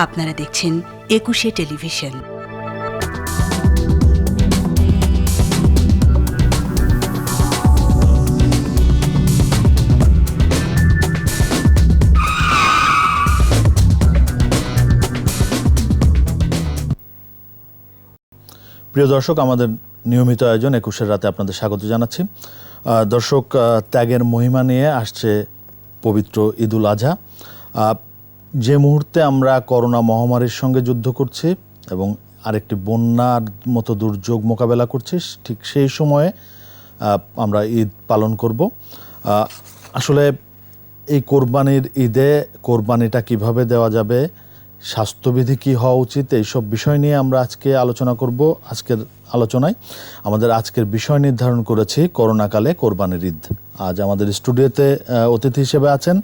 আপনারা দেখছেন একুশে টেলিভিশন। প্রিয় দর্শক, আমাদের নিয়মিত আয়োজন একুশের রাতে আপনাদের স্বাগত জানাচ্ছি। দর্শক, ত্যাগের মহিমা নিয়ে আসছে পবিত্র ঈদুল আজহা। যে মুহূর্তে আমরা করোনা মহামারীর সঙ্গে যুদ্ধ করছি এবং আরেকটি বন্যার মতো দুর্যোগ মোকাবেলা করছি, ঠিক সেই সময়ে আমরা ঈদ পালন করব। আসলে এই কোরবানির ঈদে কোরবানিটা কিভাবে দেওয়া যাবে, স্বাস্থ্যবিধি কী হওয়া উচিত, এইসব বিষয় নিয়ে আমরা আজকে আলোচনা করব। আজকের আলোচনায় আমাদের আজকের বিষয় নির্ধারণ করেছি করোনাকালে কোরবানির ঈদ। আজ আমাদের স্টুডিওতে অতিথি হিসেবে আছেন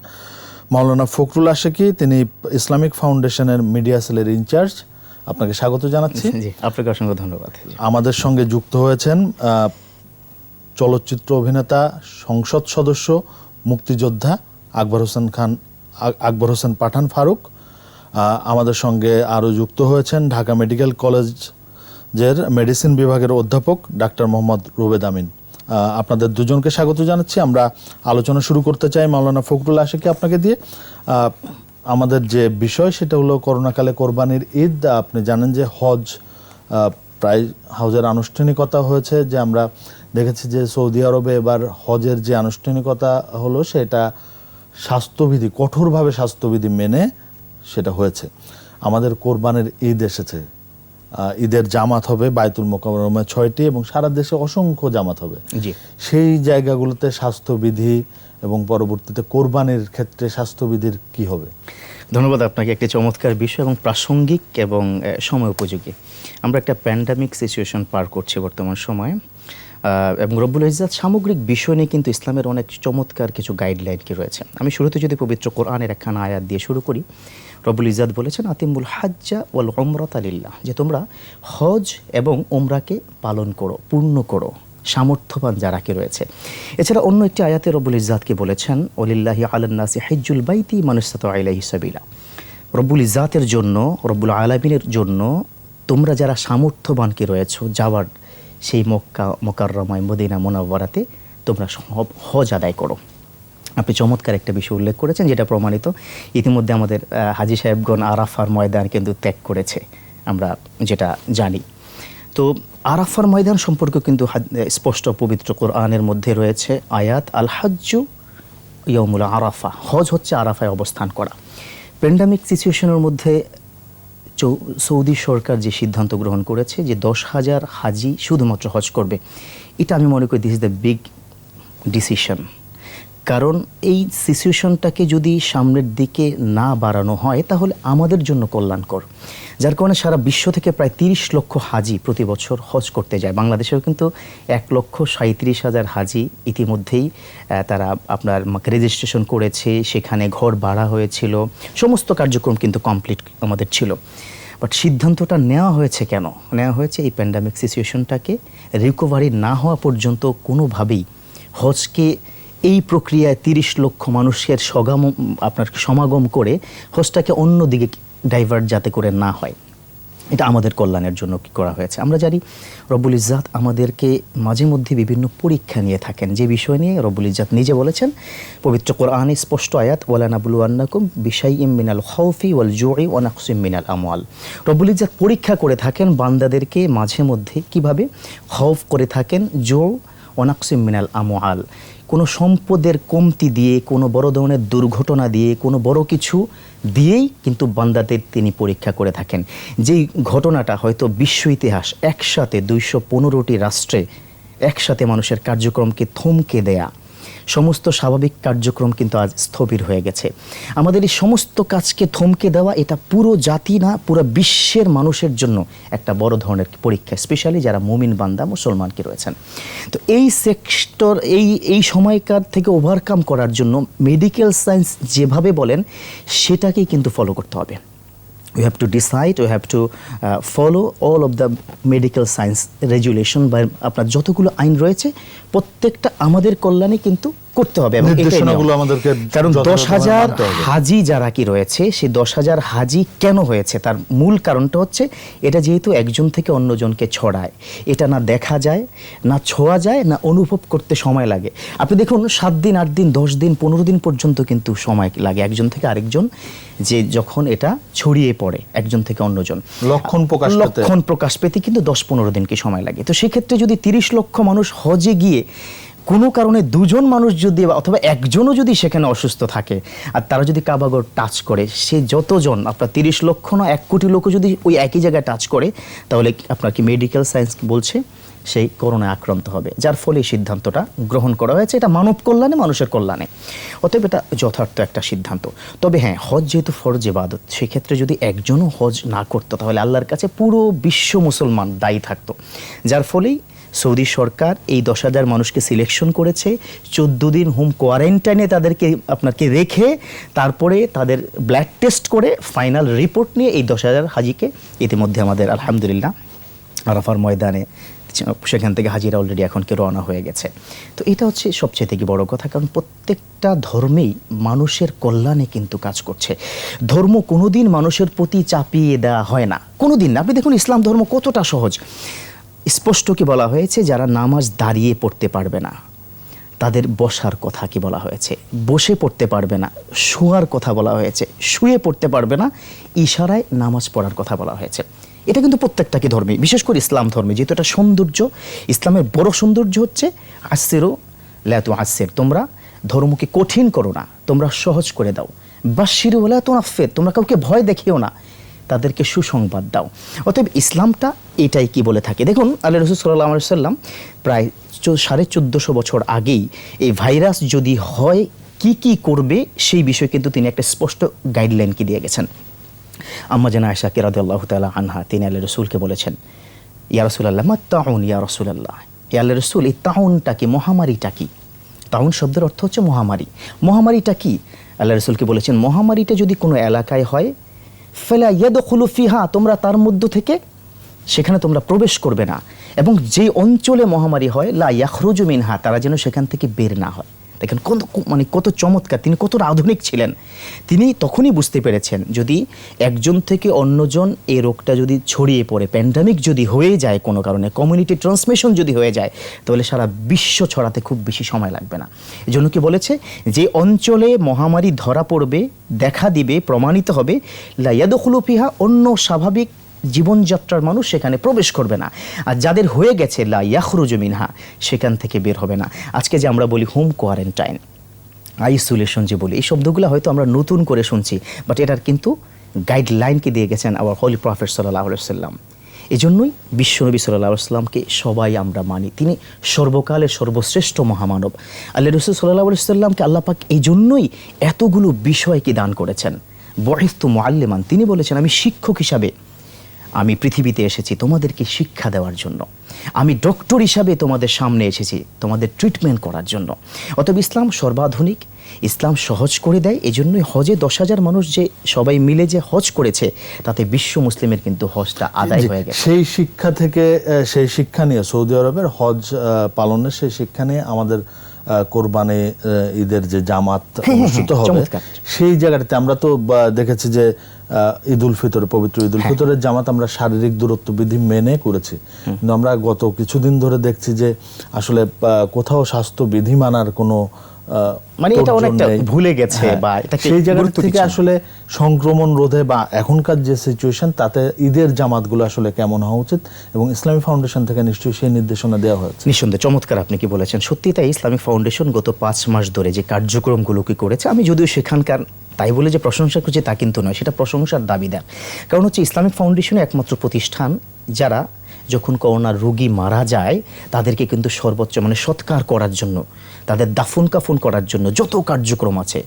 মাওলানা ফখরুল আশিকি, তিনি ইসলামিক ফাউন্ডেশনের মিডিয়া সেলের ইনচার্জ। আপনাকে স্বাগত জানাচ্ছি। জি, আপনাকে অসংখ্য ধন্যবাদ। আমাদের সঙ্গে যুক্ত হয়েছেন চলচ্চিত্র অভিনেতা, সংসদ সদস্য, মুক্তিযোদ্ধা আকবর হোসেন পাঠান ফারুক। আমাদের সঙ্গে আরও যুক্ত হয়েছেন ঢাকা মেডিকেল কলেজের মেডিসিন বিভাগের অধ্যাপক ডাক্তার মোহাম্মদ রুবেদ আমিন। আপনাদের দুজনকে স্বাগত জানাচ্ছি। আমরা আলোচনা শুরু করতে চাই মাওলানা ফখরুল আশিকি আপনাকে দিয়ে। আমাদের যে বিষয় সেটা হলো করোনাকালে কোরবানির ঈদ। আপনি জানেন যে হজ প্রায় হজের আনুষ্ঠানিকতা হয়েছে, যে আমরা দেখেছি যে সৌদি আরবে এবার হজের যে আনুষ্ঠানিকতা হলো সেটা স্বাস্থ্যবিধি, কঠোরভাবে স্বাস্থ্যবিধি মেনে সেটা হয়েছে। আমাদের কোরবানির ঈদ এসেছে, ঈদের জামাত হবে বায়তুল মোকাররমায় 6টি এবং সারা দেশে অসংখ্য জামাত হবে। জি, সেই জায়গাগুলোতে স্বাস্থ্যবিধি এবং পরবর্তীতে কোরবানির ক্ষেত্রে স্বাস্থ্যবিধির কি হবে? ধন্যবাদ আপনাকে। একটি চমৎকার বিষয় এবং প্রাসঙ্গিক এবং সময় উপযোগী। আমরা একটা প্যান্ডামিক সিচুয়েশন পার করছি বর্তমান সময়ে, এবং রব্বুল ইজ্জাত সামগ্রিক বিষয় নিয়ে কিন্তু ইসলামের অনেক চমৎকার কিছু গাইডলাইন কি রয়েছে। আমি শুরুতে যদি পবিত্র কোরআনের একখানা আয়াত দিয়ে শুরু করি, রব্বুল ইজ্জাত বলেছেন আতিমুল হাজ্জা ওয়াল উমরাতা লিল্লাহ, যে তোমরা হজ এবং উমরাকে পালন করো, পূর্ণ করো, সামর্থ্যবান যারা কি রয়েছে। এছাড়া অন্য একটি আয়াতে রব্বুল ইজ্জাতকে বলেছেন ওয়ালিল্লাহি আলান নাসি হিজ্জুল বাইতি মান ইসতাতা ইলাইহি সাবিলা। রব্বুল ইজ্জাতের জন্য, রব্বুল আলামিনের জন্য তোমরা যারা সামর্থ্যবান কি রয়েছো যাওয়ার সেই মক্কা মুকাররমায় মদিনা মুনাওয়ারাতে তোমরা হজ আদায় করো। আপনি চমৎকার একটা বিষয় উল্লেখ করেছেন, যেটা প্রমাণিত ইতিমধ্যে আমাদের হাজী সাহেবগণ আরাফার ময়দান কিন্তু ত্যাগ করেছে, আমরা যেটা জানি। তো আরাফার ময়দান সম্পর্কে কিন্তু স্পষ্ট পবিত্র কোরআনের মধ্যে রয়েছে আয়াত, আল হাজ্জু ইয়াউমুল আরাফা, হজ হচ্ছে আরাফায় অবস্থান করা। প্যান্ডামিক সিচুয়েশনের মধ্যে সৌদি সরকার যে সিদ্ধান্ত গ্রহণ করেছে যে 10,000 হাজি শুধুমাত্র হজ করবে, এটা আমি মনে করি this is the big decision. কারণ এই সিচুয়েশনটাকে যদি সামনের দিকে না বাড়ানো হয় তাহলে আমাদের জন্য কল্যাণকর, যার কারণে সারা বিশ্ব থেকে প্রায় 30 লক্ষ হাজি প্রতি বছর হজ করতে যায়। বাংলাদেশেও কিন্তু 1,37,000 হাজি ইতিমধ্যেই তারা আপনার রেজিস্ট্রেশন করেছে, সেখানে ঘর ভাড়া হয়েছিল, সমস্ত কার্যক্রম কিন্তু কমপ্লিট আমাদের ছিল। বাট সিদ্ধান্তটা নেওয়া হয়েছে কেন? নেওয়া হয়েছে এই প্যান্ডামিক সিচুয়েশনটাকে রিকভারি না হওয়া পর্যন্ত কোনোভাবেই হজকে এই প্রক্রিয়ায় 30 লক্ষ মানুষের সমাগম করে হজটাকে অন্য দিকে ডাইভার্ট যাতে করে না হয়, এটা আমাদের কল্যাণের জন্য কি করা হয়েছে। আমরা জানি রব্বুল ইজ্জাত আমাদেরকে মাঝে মধ্যে বিভিন্ন পরীক্ষা নিয়ে থাকেন, যে বিষয় নিয়ে রব্বুল ইজ্জাত নিজে বলেছেন পবিত্র কোরআনে স্পষ্ট আয়াত, ওয়ালা নাবলুয়ান্নাকুম বিশাইইম মিনাল খাউফি ওয়াল জুই ওয়া নাকসিম মিনাল আমওয়াল। রব্বুল ইজ্জাত পরীক্ষা করে থাকেন বান্দাদেরকে মাঝে মধ্যে, কিভাবে খৌফ করে থাকেন, জু ওয়া নাকসিম মিনাল আমওয়াল, কোনো সম্পদের কমতি দিয়ে, কোনো বড় ধরনের দুর্ঘটনা দিয়ে, কোনো বড় কিছু দিয়েই কিন্তু বান্দাদের তিনি পরীক্ষা করে থাকেন। যেই ঘটনাটা হয়তো বিশ্ব ইতিহাস একসাথে 215টি রাষ্ট্রে একসাথে মানুষের কার্যক্রমকে থমকে দেয়া, সমস্ত স্বাভাবিক কার্যক্রম কিন্তু আজ স্থবির হয়ে গেছে। আমাদের এই সমস্ত কাজকে থমকে দেওয়া, এটা পুরো জাতি না পুরো বিশ্বের মানুষের জন্য একটা বড় ধরনের পরীক্ষা, স্পেশালি যারা মুমিন বান্দা মুসলমান কি রয়েছেন। তো এই সেক্টর এই সময়কার থেকে ওভারকাম করার জন্য মেডিকেল সায়েন্স যেভাবে বলেন সেটাকেই কিন্তু ফলো করতে হবে। We have to decide, we have to follow all of the medical science regulation বা আপনার যতগুলো আইন রয়েছে প্রত্যেকটা আমাদের কল্যাণে কিন্তু করতে হবে এবং এটাই নিয়ম। নির্দেশনাগুলো আমাদেরকে কারণ যথাযথভাবে 10,000 মানতে হবে। হাজি যারা কি রয়েছে সেই 10,000 হাজি কেন হয়েছে তার মূল কারণটা হচ্ছে এটা যেহেতু একজন থেকে অন্যজনকে ছড়ায়, এটা না দেখা যায়, না ছোঁয়া যায়, না অনুভব করতে সময় লাগে। আপনি দেখুন 7 দিন 8 দিন 10 দিন 15 দিন পর্যন্ত কিন্তু সময় লাগে একজন থেকে আরেকজন, যে যখন এটা ছড়িয়ে পড়ে একজন থেকে অন্যজন, লক্ষণ প্রকাশ পেতে কিন্তু 10-15 দিন কি সময় লাগে। তো সেক্ষেত্রে যদি 30 লক্ষ মানুষ হজে গিয়ে কোনো কারণে 2জন মানুষ যদি অথবা একজনও যদি সেখানে অসুস্থ থাকে আর তারা যদি কাবাগর টাচ করে, সে যতজন আপনার 30 লক্ষ না 1 কোটি লোক যদি ওই একই জায়গায় টাচ করে, তাহলে আপনার কি মেডিকেল সায়েন্স বলছে সেই করোনায় আক্রান্ত হবে, যার ফলে এই সিদ্ধান্তটা গ্রহণ করা হয়েছে। এটা মানব কল্যাণে, মানুষের কল্যাণে, অতএব এটা যথার্থ একটা সিদ্ধান্ত। তবে হ্যাঁ, হজ যেহেতু ফরজ ইবাদত, সেক্ষেত্রে যদি একজনও হজ না করতো তাহলে আল্লাহর কাছে পুরো বিশ্ব মুসলমান দায়ী থাকতো, যার ফলেই সৌদি সরকার এই 10,000 মানুষকে সিলেকশন করেছে, 14 দিন হোম কোয়ারেন্টাইনে তাদেরকে আপনাকে রেখে তারপরে তাদের ব্লাড টেস্ট করে ফাইনাল রিপোর্ট নিয়ে এই 10,000 হাজিকে ইতিমধ্যে আমাদের আলহামদুলিল্লাহ আরাফার ময়দানে সেখান থেকে হাজিরা অলরেডি এখন রওনা হয়ে গেছে। তো এটা হচ্ছে সবচেয়ে থেকে বড় কথা, কারণ প্রত্যেকটা ধর্মেই মানুষের কল্যাণে কিন্তু কাজ করছে। ধর্ম কোনোদিন মানুষের প্রতি চাপিয়ে দেওয়া হয় না, কোনোদিন না। আপনি দেখুন ইসলাম ধর্ম কতটা সহজ, স্পষ্ট কি বলা হয়েছে, যারা নামাজ দাঁড়িয়ে পড়তে পারবে না তাদের বসার কথা কি বলা হয়েছে, বসে পড়তে পারবে না শোয়ার কথা বলা হয়েছে, শুয়ে পড়তে পারবে না ইশারায় নামাজ পড়ার কথা বলা হয়েছে। এটা কিন্তু প্রত্যেকটা কি ধর্মে, বিশেষ করে ইসলাম ধর্মে, যেহেতু এটা সৌন্দর্য, ইসলামের বড় সৌন্দর্য হচ্ছে আসিরু লা তুআসসির, তোমরা ধর্মকে কঠিন করো না, তোমরা সহজ করে দাও। বাশশিরু ওয়া লা তুনাফফির, তোমরা কাউকে ভয় দেখিও না, তাদেরকে সুসংবাদ দাও। অতএব ইসলামটা এটাই কি বলে থাকে। দেখুন আল্লাহ রাসূল সাল্লাল্লাহু আলাইহি ওয়াসাল্লাম প্রায় 1450 বছর আগেই এই ভাইরাস যদি হয় কি কি করবে সেই বিষয়ে কিন্তু তিনি একটা স্পষ্ট গাইডলাইন কি দিয়ে গেছেন। আম্মা জানা আয়েশা রাদিয়াল্লাহু তাআলা আনহা তিনি আল্লাহ রাসূলকে বলেছেন, ইয়া রাসূলুল্লাহ মা তাউন, ইয়া রাসূলুল্লাহ, ইয়া আল্লাহর রাসূল এই তাউনটা কি, মহামারীটা কি? তাউন শব্দের অর্থ হচ্ছে মহামারী। মহামারীটা কি? আল্লাহ রাসূলকে বলেছেন, মহামারীটা যদি কোনো এলাকায় হয়, ফালা ইয়াদখুলু ফিহা, তোমরা তার মধ্য থেকে সেখানে তোমরা প্রবেশ করবে না, এবং যে অঞ্চলে মহামারী হয় লা ইয়াখরুজু মিনহা, তারা যেন সেখান থেকে বের না হয়। দেখেন কত চমৎকার, তিনি কতটা আধুনিক ছিলেন। তিনি তখনই বুঝতে পেরেছেন যদি একজন থেকে অন্যজন এই রোগটা যদি ছড়িয়ে পড়ে, প্যান্ডামিক যদি হয়ে যায় কোনো কারণে, কমিউনিটি ট্রান্সমিশন যদি হয়ে যায়, তাহলে সারা বিশ্ব ছড়াতে খুব বেশি সময় লাগবে না। এই জন্য কি বলেছে, যে অঞ্চলে মহামারী ধরা পড়বে, দেখা দিবে, প্রমাণিত হবে, লা ইয়াদখুলু ফিহা, অন্য স্বাভাবিক জীবনযাত্রার মানুষ সেখানে প্রবেশ করবে না, আর যাদের হয়ে গেছে লা ইয়াখরুজু মিনহা, সেখান থেকে বের হবে না। আজকে যে আমরা বলি হোম কোয়ারেন্টাইন, আইসোলেশন যে বলি, এই শব্দগুলো হয়তো আমরা নতুন করে শুনছি, বাট এটার কিন্তু গাইডলাইনকে দিয়ে গেছেন আওয়ার হোলি প্রফেট সাল্লাল্লাহু আলাইহি ওয়াসাল্লাম। এই জন্যই বিশ্বনবী সাল্লাল্লাহু আলাইহি ওয়াসাল্লামকে সবাই আমরা মানি, তিনি সর্বকালের সর্বশ্রেষ্ঠ মহামানব। আল্লাহ রাসূল সাল্লাল্লাহু আলাইহি ওয়াসাল্লামকে আল্লাহ পাক এই জন্যই এতগুলো বিষয়কে দান করেছেন। বুইসতু মুআল্লিমান, তিনি বলেছেন আমি শিক্ষক হিসাবে আমি পৃথিবীতে এসেছি তোমাদেরকে শিক্ষা দেওয়ার জন্য, আমি ডক্টর হিসাবে তোমাদের সামনে এসেছি তোমাদের ট্রিটমেন্ট করার জন্য। অতএব ইসলাম সর্বাধুনিক, ইসলাম সহজ করে দেয়। এই জন্যই হজে 10,000 মানুষ যে সবাই মিলে যে হজ করেছে, তাতে বিশ্ব মুসলিমের কিন্তু হজটা আদায় হয়ে গেছে। সেই শিক্ষা থেকে, সেই শিক্ষা নিয়ে সৌদি আরবের হজ পালনের সেই শিক্ষা নিয়ে আমাদের কোরবানি ঈদের যে জামাত অনুষ্ঠিত হবে, সেই জায়গাটাতে আমরা তো দেখেছি যে ঈদুল ফিতর, পবিত্র ঈদুল ফিতরের জামাত আমরা শারীরিক দূরত্ব বিধি মেনে করেছি, কিন্তু আমরা গত কিছুদিন ধরে দেখছি যে আসলে কোথাও স্বাস্থ্য বিধি মানার কোনো মানে এটা অনেকটা ভুলে গেছে, বা এটাকে সেই জায়গা থেকে আসলে সংক্রমণ রোধে বা এখনকার যে সিচুয়েশন, তাতে ঈদের জামাতগুলো আসলে কেমন হওয়া উচিত, এবং ইসলামিক ফাউন্ডেশন থেকে নিশ্চয়ই সেই নির্দেশনা দেওয়া হয়েছে। নিঃসন্দেহে চমৎকার আপনি কি বলেছেন, সত্যি তাই। ইসলামিক ফাউন্ডেশন গত 5 মাস ধরে যে কার্যক্রমগুলো কি করেছে, আমি যদিও সেখানকার তাই বলে যে প্রশংসা করছি তা কিন্তু নয়, সেটা প্রশংসার দাবিদার। কারণ হচ্ছে ইসলামিক ফাউন্ডেশনের একমাত্র প্রতিষ্ঠান যারা যখন করোনার রোগী মারা যায় তাদেরকে কিন্তু সর্বোচ্চ মানে সৎকার করার জন্য, তাদের দাফন কাফন করার জন্য যত কার্যক্রম আছে,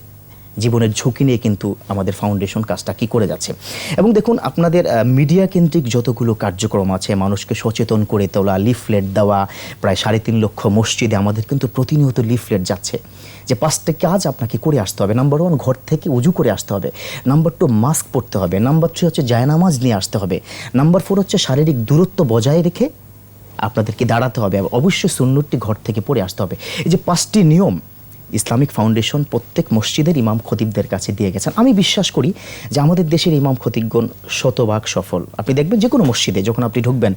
জীবনের ঝুঁকি নিয়ে কিন্তু আমাদের ফাউন্ডেশন কাজটা কি করে যাচ্ছে। এবং দেখুন আপনাদের মিডিয়া কেন্দ্রিক যতগুলো কার্যক্রম আছে, মানুষকে সচেতন করে তোলা, লিফলেট দেওয়া, প্রায় 3.5 লক্ষ মসজিদে আমাদের কিন্তু প্রতিনিয়ত লিফলেট যাচ্ছে যে 5টা কাজ আপনাকে করে আসতে হবে। নাম্বার 1, ঘর থেকে উজু করে আসতে হবে। নাম্বার 2, মাস্ক পরতে হবে। নাম্বার 3 হচ্ছে জায়নামাজ নিয়ে আসতে হবে। নাম্বার 4 হচ্ছে শারীরিক দূরত্ব বজায় রেখে আপনাদেরকে দাঁড়াতে হবে। অবশ্যই সুন্নতটি ঘর থেকে পড়ে আসতে হবে। এই যে 5টি নিয়ম, ইসলামিক ফাউন্ডেশন প্রত্যেক মসজিদের ইমাম খতিবদের কাছে দিয়ে গেছেন। আমি বিশ্বাস করি যে আমাদের দেশের ইমাম খতিবগণ শতভাগ সফল। আপনি দেখবেন যে কোনো মসজিদে যখন আপনি ঢুকবেন,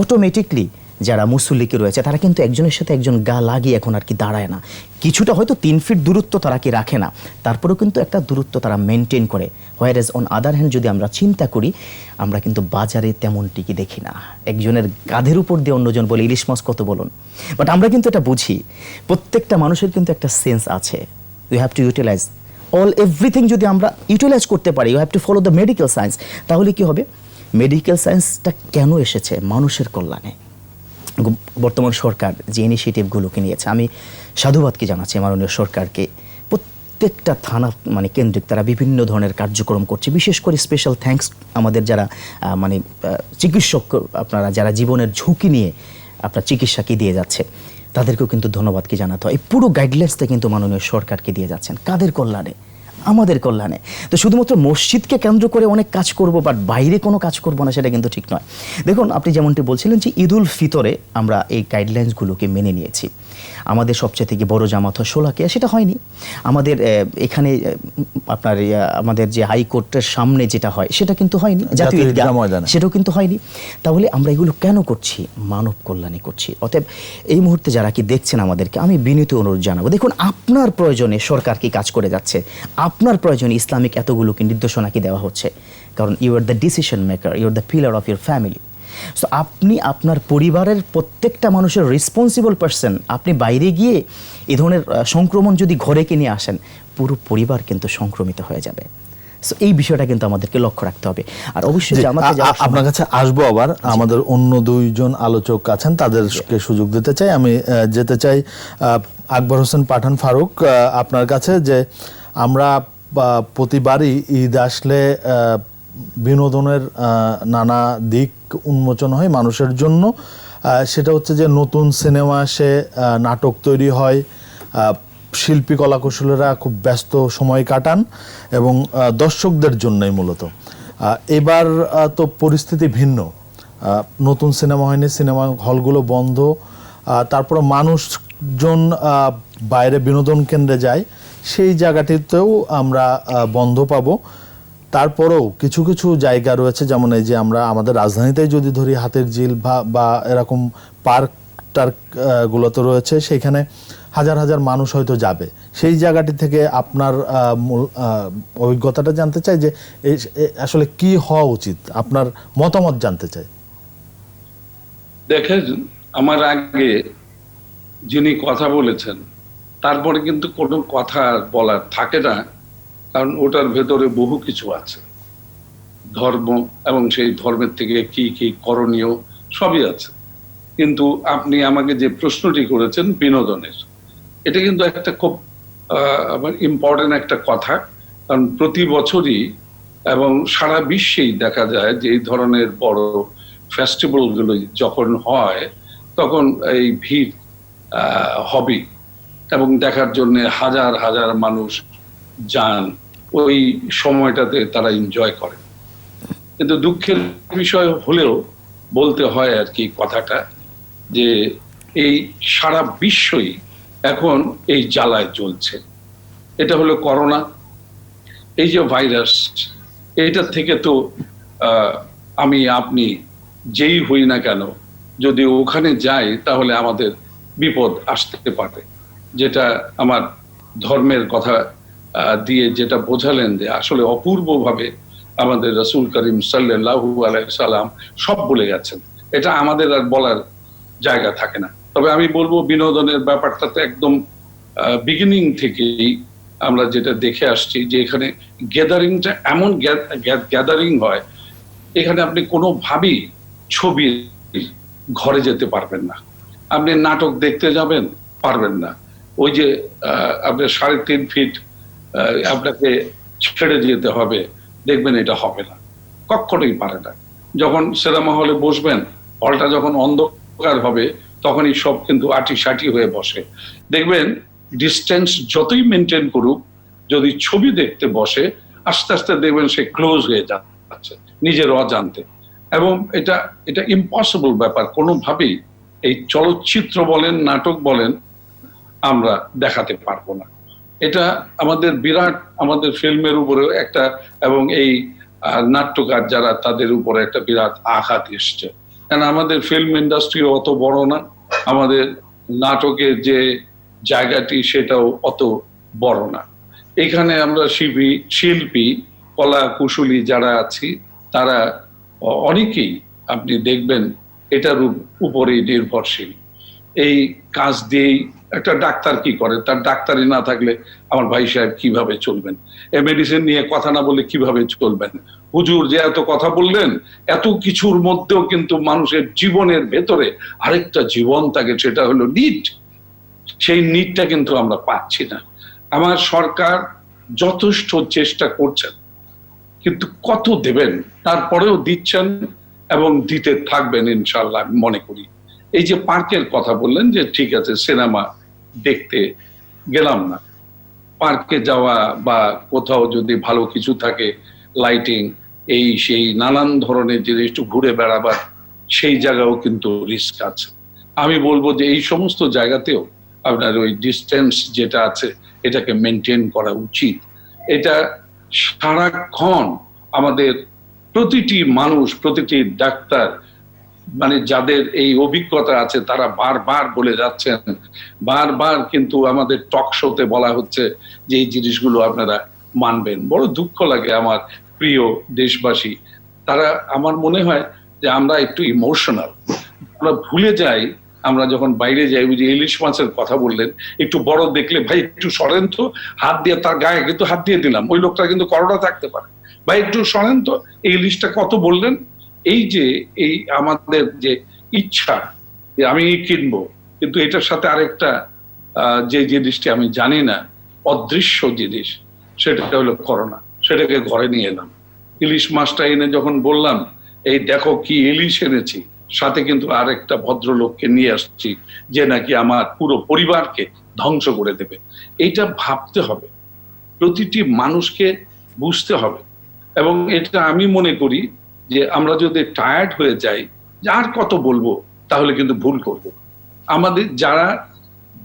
অটোমেটিকলি যারা মুসল্লিকে রয়েছে তারা কিন্তু একজনের সাথে একজন গা লাগিয়ে এখন আর কি দাঁড়ায় না। কিছুটা হয়তো 3 ফিট দূরত্ব তারা কি রাখে না, তারপরেও কিন্তু একটা দূরত্ব তারা মেনটেন করে। হোয়ার অন আদার হ্যান্ড যদি আমরা চিন্তা করি, আমরা কিন্তু বাজারে তেমনটি কি দেখি না। একজনের কাঁধের উপর দিয়ে অন্যজন বলে ইলিশ মাছ কত বলুন, বাট আমরা কিন্তু এটা বুঝি। প্রত্যেকটা মানুষের কিন্তু একটা সেন্স আছে, you have to utilize everything. যদি আমরা ইউটিলাইজ করতে পারি, you have to follow the medical science. তাহলে কি হবে? মেডিকেল সায়েন্সটা কেন এসেছে? মানুষের কল্যাণে। বর্তমান সরকার যে ইনিশিয়েটিভগুলোকে নিয়েছে, আমি সাধুবাদকে জানাচ্ছি মাননীয় সরকারকে। প্রত্যেকটা থানা মানে কেন্দ্রিক তারা বিভিন্ন ধরনের কার্যক্রম করছে। বিশেষ করে স্পেশাল থ্যাঙ্কস আমাদের যারা চিকিৎসক, আপনারা যারা জীবনের ঝুঁকি নিয়ে আপনার চিকিৎসাকে দিয়ে যাচ্ছে, তাদেরকেও কিন্তু ধন্যবাদকে জানাতে হয়। এই পুরো গাইডলাইন্সটা কিন্তু মাননীয় সরকারকে দিয়ে যাচ্ছেন কাদের কল্যাণে? আমাদের কল্যাণে। তো শুধুমাত্র মসজিদকে কেন্দ্র করে অনেক কাজ করব, বাট বাইরে কোনো কাজ করব না, সেটা কিন্তু ঠিক নয়। দেখুন, আপনি যেমনটি বলছিলেন যে ঈদুল ফিতরে আমরা এই গাইডলাইন্সগুলোকে মেনে নিয়েছি। আমাদের সবচেয়ে থেকে বড় জামাত হয় শোলাকিয়া, সেটা হয়নি। আমাদের এখানে আপনার আমাদের যে হাইকোর্টের সামনে যেটা হয় সেটা কিন্তু হয়নি, জাতীয় ঈদগাহ সেটাও কিন্তু হয়নি। তাহলে আমরা এগুলো কেন করছি? মানব কল্যাণে করছি। অতএব এই মুহূর্তে যারা কি দেখছেন আমাদেরকে, আমি বিনীত অনুরোধ জানাবো, দেখুন আপনার প্রয়োজনে সরকার কি কাজ করে যাচ্ছে, আপনার প্রয়োজনে ইসলামিক এতগুলোকে নির্দেশনা কি দেওয়া হচ্ছে। কারণ you are the decision maker, you are the pillar of your family. So আপনি আপনার পরিবারের প্রত্যেকটা মানুষের রেসপন্সিবল পারসন। আপনি বাইরে গিয়ে এই ধরনের সংক্রমণ যদি ঘরে কিনে আসেন, পুরো পরিবার কিন্তু সংক্রমিত হয়ে যাবে। সো এই বিষয়টা কিন্তু আমাদেরকে লক্ষ্য রাখতে হবে। আর অবশ্যই আপনার কাছে আসবো আবার, আমাদের অন্য 2 জন আলোচক আছেন, তাদেরকে সুযোগ দিতে চাই। আমি যেতে চাই আকবর হোসেন পাঠান ফারুক আপনার কাছে, যে আমরা প্রতিবারই ঈদ আসলে বিনোদনের নানা দিক উন্মোচন হয় মানুষের জন্য। সেটা হচ্ছে যে নতুন সিনেমা আসে, নাটক তৈরি হয়, শিল্পী কলাকুশলীরা খুব ব্যস্ত সময় কাটান, এবং দর্শকদের জন্যই মূলত। এবার তো পরিস্থিতি ভিন্ন, নতুন সিনেমা হয়নি, সিনেমা হলগুলো বন্ধ, তারপরে মানুষজন বাইরে বিনোদন কেন্দ্রে যায়, সেই জায়গাটিতেও আমরা বন্ধ পাবো। তারপরেও কিছু কিছু জায়গা রয়েছে, যেমন এই যে আমরা আমাদের রাজধানীতেই যদি ধরি, হাতের ঝিল বা এরকম পার্ক টার্ক গুলোতে রয়েছে, সেখানে হাজার হাজার মানুষ হয়তো যাবে। সেই জায়গাটি থেকে আপনার অভিজ্ঞতাটা জানতে চাই, যে আসলে কি হওয়া উচিত, আপনার মতামত জানতে চাই। দেখেন, আমার আগে যিনি কথা বলেছেন, তারপরে কিন্তু কোনো কথা বলার থাকে না, কারণ ওটার ভেতরে বহু কিছু আছে, ধর্ম এবং সেই ধর্মের থেকে কি কি করণীয় সবই আছে। কিন্তু আপনি আমাকে যে প্রশ্নটি করেছেন বিনোদনের, এটা কিন্তু একটা খুব ইম্পর্টেন্ট একটা কথা। কারণ প্রতি বছরই এবং সারা বিশ্বেই দেখা যায় যে এই ধরনের বড় ফেস্টিভ্যালগুলো যখন হয়, তখন এই ভিড় হবে এবং দেখার জন্য হাজার হাজার মানুষ যান, ওই সময়টাতে তারা এনজয় করে। কিন্তু দুঃখের বিষয় হলেও বলতে হয় আর কি কথাটা, যে এই সারা বিশ্বই এখন এই জ্বালায় চলছে। এটা হলো করোনা, এই যে ভাইরাস, এইটা থেকে তো আমি আপনি যেই হই না কেন, যদি ওখানে যাই তাহলে আমাদের বিপদ আসতে পারে। যেটা আমার ধর্মের কথা দিয়ে যেটা বোঝালেন, যে আসলে অপূর্বভাবে আমাদের রাসূল করিম সাল্লাল্লাহু আলাইহি সাল্লাম সব বলে গেছেন, এটা আমাদের আর বলার জায়গা থাকে না। তবে আমি বলবো বিনোদনের ব্যাপারটাতে একদম বিগিনিং থেকেই আমরা যেটা দেখে আসছি, যে এখানে গ্যাদারিংটা এমন গ্যাদারিং হয়, এখানে আপনি কোনোভাবেই ছবি ঘরে যেতে পারবেন না, আপনি নাটক দেখতে যাবেন পারবেন না, ওই যে আপনার 3.5 ফিট আপনাকে ছেড়ে যেতে হবে, দেখবেন এটা হবে না, কখনোই পারে না। যখন সিনেমা হলে বসবেন, হলটা যখন অন্ধকার হবে, তখনই সব কিন্তু আটি হয়ে বসে। দেখবেন ডিস্টেন্স যতই মেনটেন করুক, যদি ছবি দেখতে বসে, আস্তে আস্তে দেখবেন সে ক্লোজ হয়ে যাচ্ছে নিজের অজান্তে। এবং এটা ইম্পসিবল ব্যাপার, কোনোভাবেই এই চলচ্চিত্র বলেন, নাটক বলেন, আমরা দেখাতে পারবো না। এটা আমাদের বিরাট, আমাদের ফিল্মের উপরে একটা, এবং এই নাট্যকার যারা, তাদের উপরে একটা বিরাট আঘাত এসছে। কারণ আমাদের ফিল্ম ইন্ডাস্ট্রি অত বড় না, আমাদের নাটকের যে জায়গাটি সেটাও অত বড় না। এখানে আমরা শিল্পী কলা কুশলী যারা আছি তারা অনেকেই আপনি দেখবেন এটার উপরেই নির্ভরশীল। এই কাজ দিয়েই একটা ডাক্তার কি করে, তার ডাক্তারি না থাকলে আমার ভাই সাহেব কিভাবে চলবেন? মেডিসিন নিয়ে কথা না বললে কিভাবে চলবেন? হুজুর যে এত কথা বললেন, এত কিছুর মধ্যেও কিন্তু মানুষের জীবনের ভেতরে আরেকটা জীবন থাকে, সেটা হলো নিট। সেই নিটটা কিন্তু আমরা পাচ্ছি না। আমার সরকার যথেষ্ট চেষ্টা করছেন, কিন্তু কত দেবেন? তারপরেও দিচ্ছেন এবং দিতে থাকবেন ইনশাল্লাহ, আমি মনে করি। এই যে পার্কের কথা বললেন, যে ঠিক আছে সিনেমা দেখতে গেলাম না, পার্কে যাওয়া বা কোথাও যদি ভালো কিছু থাকে, লাইটিং এই সেই নানান ধরনের জিনিস, একটু ঘুরে বেড়াবার সেই জায়গাও কিন্তু রিস্ক আছে। আমি বলবো যে এই সমস্ত জায়গাতেও আপনার ওই ডিস্টেন্স যেটা আছে এটাকে মেনটেন করা উচিত। এটা সারাক্ষণ আমাদের প্রতিটি মানুষ, প্রতিটি ডাক্তার, মানে যাদের এই অভিজ্ঞতা আছে তারা বারবার বলে যাচ্ছেন, বারবার কিন্তু আমাদের টক শোতে বলা হচ্ছে যে এই জিনিসগুলো আপনারা মানবেন। বড় দুঃখ লাগে আমার প্রিয় দেশবাসী, তারা, আমার মনে হয় যে আমরা একটু ইমোশনাল, আমরা ভুলে যাই। আমরা যখন বাইরে যাই, ওই যে ইলিশ মাছের কথা বললেন, একটু বড় দেখলে ভাই একটু সরেন তো, হাত দিয়ে তার গায়ে কিন্তু হাত দিয়ে দিলাম, ওই লোকটা কিন্তু করোনা থাকতে পারে, ভাই একটু সরেন তো, এই ইলিশটা কত বললেন। এই যে এই আমাদের যে ইচ্ছা যে আমি কিনবো, কিন্তু এটার সাথে আরেকটা যে জিনিসটি আমি জানি না, অদৃশ্য জিনিস, সেটা হলো করোনা। সেটাকে ঘরে নিয়ে এলাম, ইলিশ মাছটা এনে যখন বললাম এই দেখো কি ইলিশ এনেছি, সাথে কিন্তু আরেকটা ভদ্রলোককে নিয়ে আসছি যে নাকি আমার পুরো পরিবারকে ধ্বংস করে দেবে। এইটা ভাবতে হবে, প্রতিটি মানুষকে বুঝতে হবে। এবং এটা আমি মনে করি যে আমরা যদি টায়ার্ড হয়ে যাই, যে আর কত বলবো, তাহলে কিন্তু ভুল করব। আমাদের যারা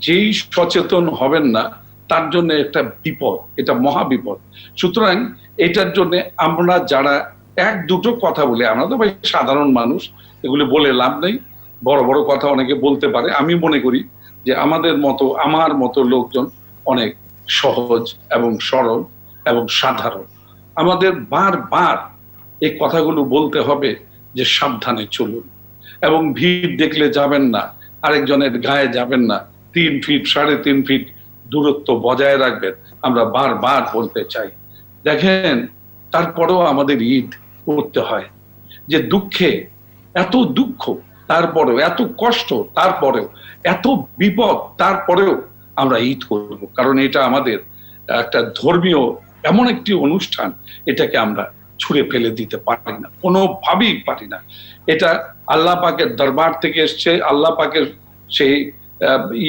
যেই সচেতন হবেন না, তার জন্য একটা বিপদ, এটা মহা বিপদ। সুতরাং এটার জন্য আমরা যারা এক দুটো কথা বলি, আমরা তো ভাই সাধারণ মানুষ, এগুলো বলে লাভ নেই। বড় বড় কথা অনেকে বলতে পারে, আমি মনে করি যে আমাদের মতো, আমার মতো লোকজন অনেক সহজ এবং সরল এবং সাধারণ। আমাদের বারবার এই কথাগুলো বলতে হবে যে সাবধানে চলুন, এবং ভিড় দেখলে যাবেন না, আরেকজনের গায়ে যাবেন না, 3 ফিট 3.5 ফিট দূরত্ব বজায় রাখবেন, আমরা বারবার বলতে চাই। দেখেন, তারপরেও আমাদের ঈদ করতে হয়, যে দুঃখে, এত দুঃখ তারপরেও, এত কষ্ট তারপরেও, এত বিপদ তারপরেও আমরা ঈদ করব, কারণ এটা আমাদের একটা ধর্মীয় এমন একটি অনুষ্ঠান, এটাকে আমরা ছুঁড়ে ফেলে দিতে পারি না, কোনোভাবেই পারি না। এটা আল্লাহ পাকের দরবার থেকে এসছে, আল্লাহ পাকের সেই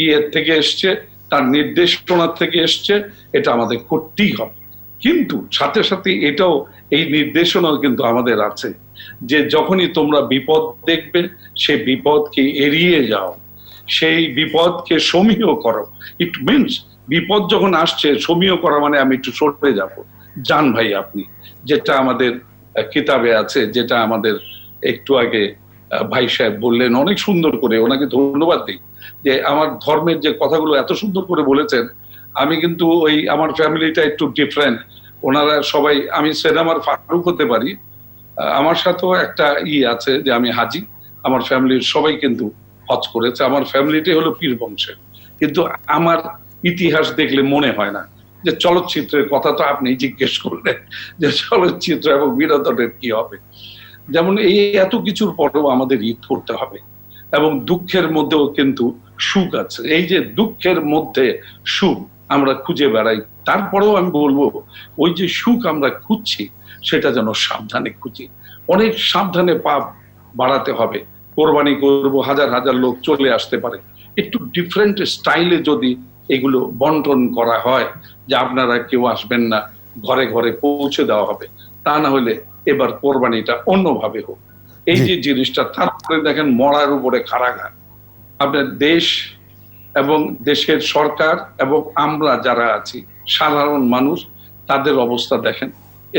ইয়ে থেকে এসছে, তার নির্দেশনা থেকে এসছে, এটা আমাদের করতেই হবে। কিন্তু সাথে সাথে এটাও, এই নির্দেশনাও কিন্তু আমাদের আছে যে যখনই তোমরা বিপদ দেখবে, সেই বিপদকে এড়িয়ে যাও, সেই বিপদকে সমীহ করো। ইট মিনস বিপদ যখন আসছে, সমীহ করা মানে আমি একটু সরে যাব, যান ভাই আপনি, যেটা আমাদের কিতাবে আছে, যেটা আমাদের একটু আগে ভাই সাহেব বললেন অনেক সুন্দর করে, ওনাকে ধন্যবাদ দিই যে আমার ধর্মের যে কথাগুলো এত সুন্দর করে বলেছেন। আমি কিন্তু ওই আমার ফ্যামিলিটা একটু ডিফারেন্ট, ওনারা সবাই, আমি সিনেমার ফারুক হতে পারি, আমার সাথেও একটা আছে যে আমি হাজি, আমার ফ্যামিলির সবাই কিন্তু হজ করেছে, আমার ফ্যামিলিটাই হলো পীর বংশের। কিন্তু আমার ইতিহাস দেখলে মনে হয় না যে চলচ্চিত্রের কথা, তো আপনি জিজ্ঞেস করলেন যে চলচ্চিত্র এবং বিনোদনের কি হবে। যেমন এই এত কিছুর পরেও আমাদের ঈদ করতে হবে, এবং দুঃখের মধ্যেও কিন্তু সুখ আছে। এই যে দুঃখের মধ্যে সুখ আমরা খুঁজে বেড়াই, তারপরেও আমি বলবো ওই যে সুখ আমরা খুঁজছি, সেটা যেন সাবধানে খুঁজি, অনেক সাবধানে পা বাড়াতে হবে। কোরবানি করব, হাজার হাজার লোক চলে আসতে পারে, একটু ডিফারেন্ট স্টাইলে যদি এগুলো বন্টন করা হয়, যে আপনারা কেউ আসবেন না, ঘরে ঘরে পৌঁছে দেওয়া হবে, তা না হলে এবার কোরবানিটা অন্যভাবে হোক। এই যে জিনিসটা, তারপরে দেখেন মরার উপরে কারাগার, আপনার দেশ এবং দেশের সরকার এবং আমরা যারা আছি সাধারণ মানুষ, তাদের অবস্থা দেখেন।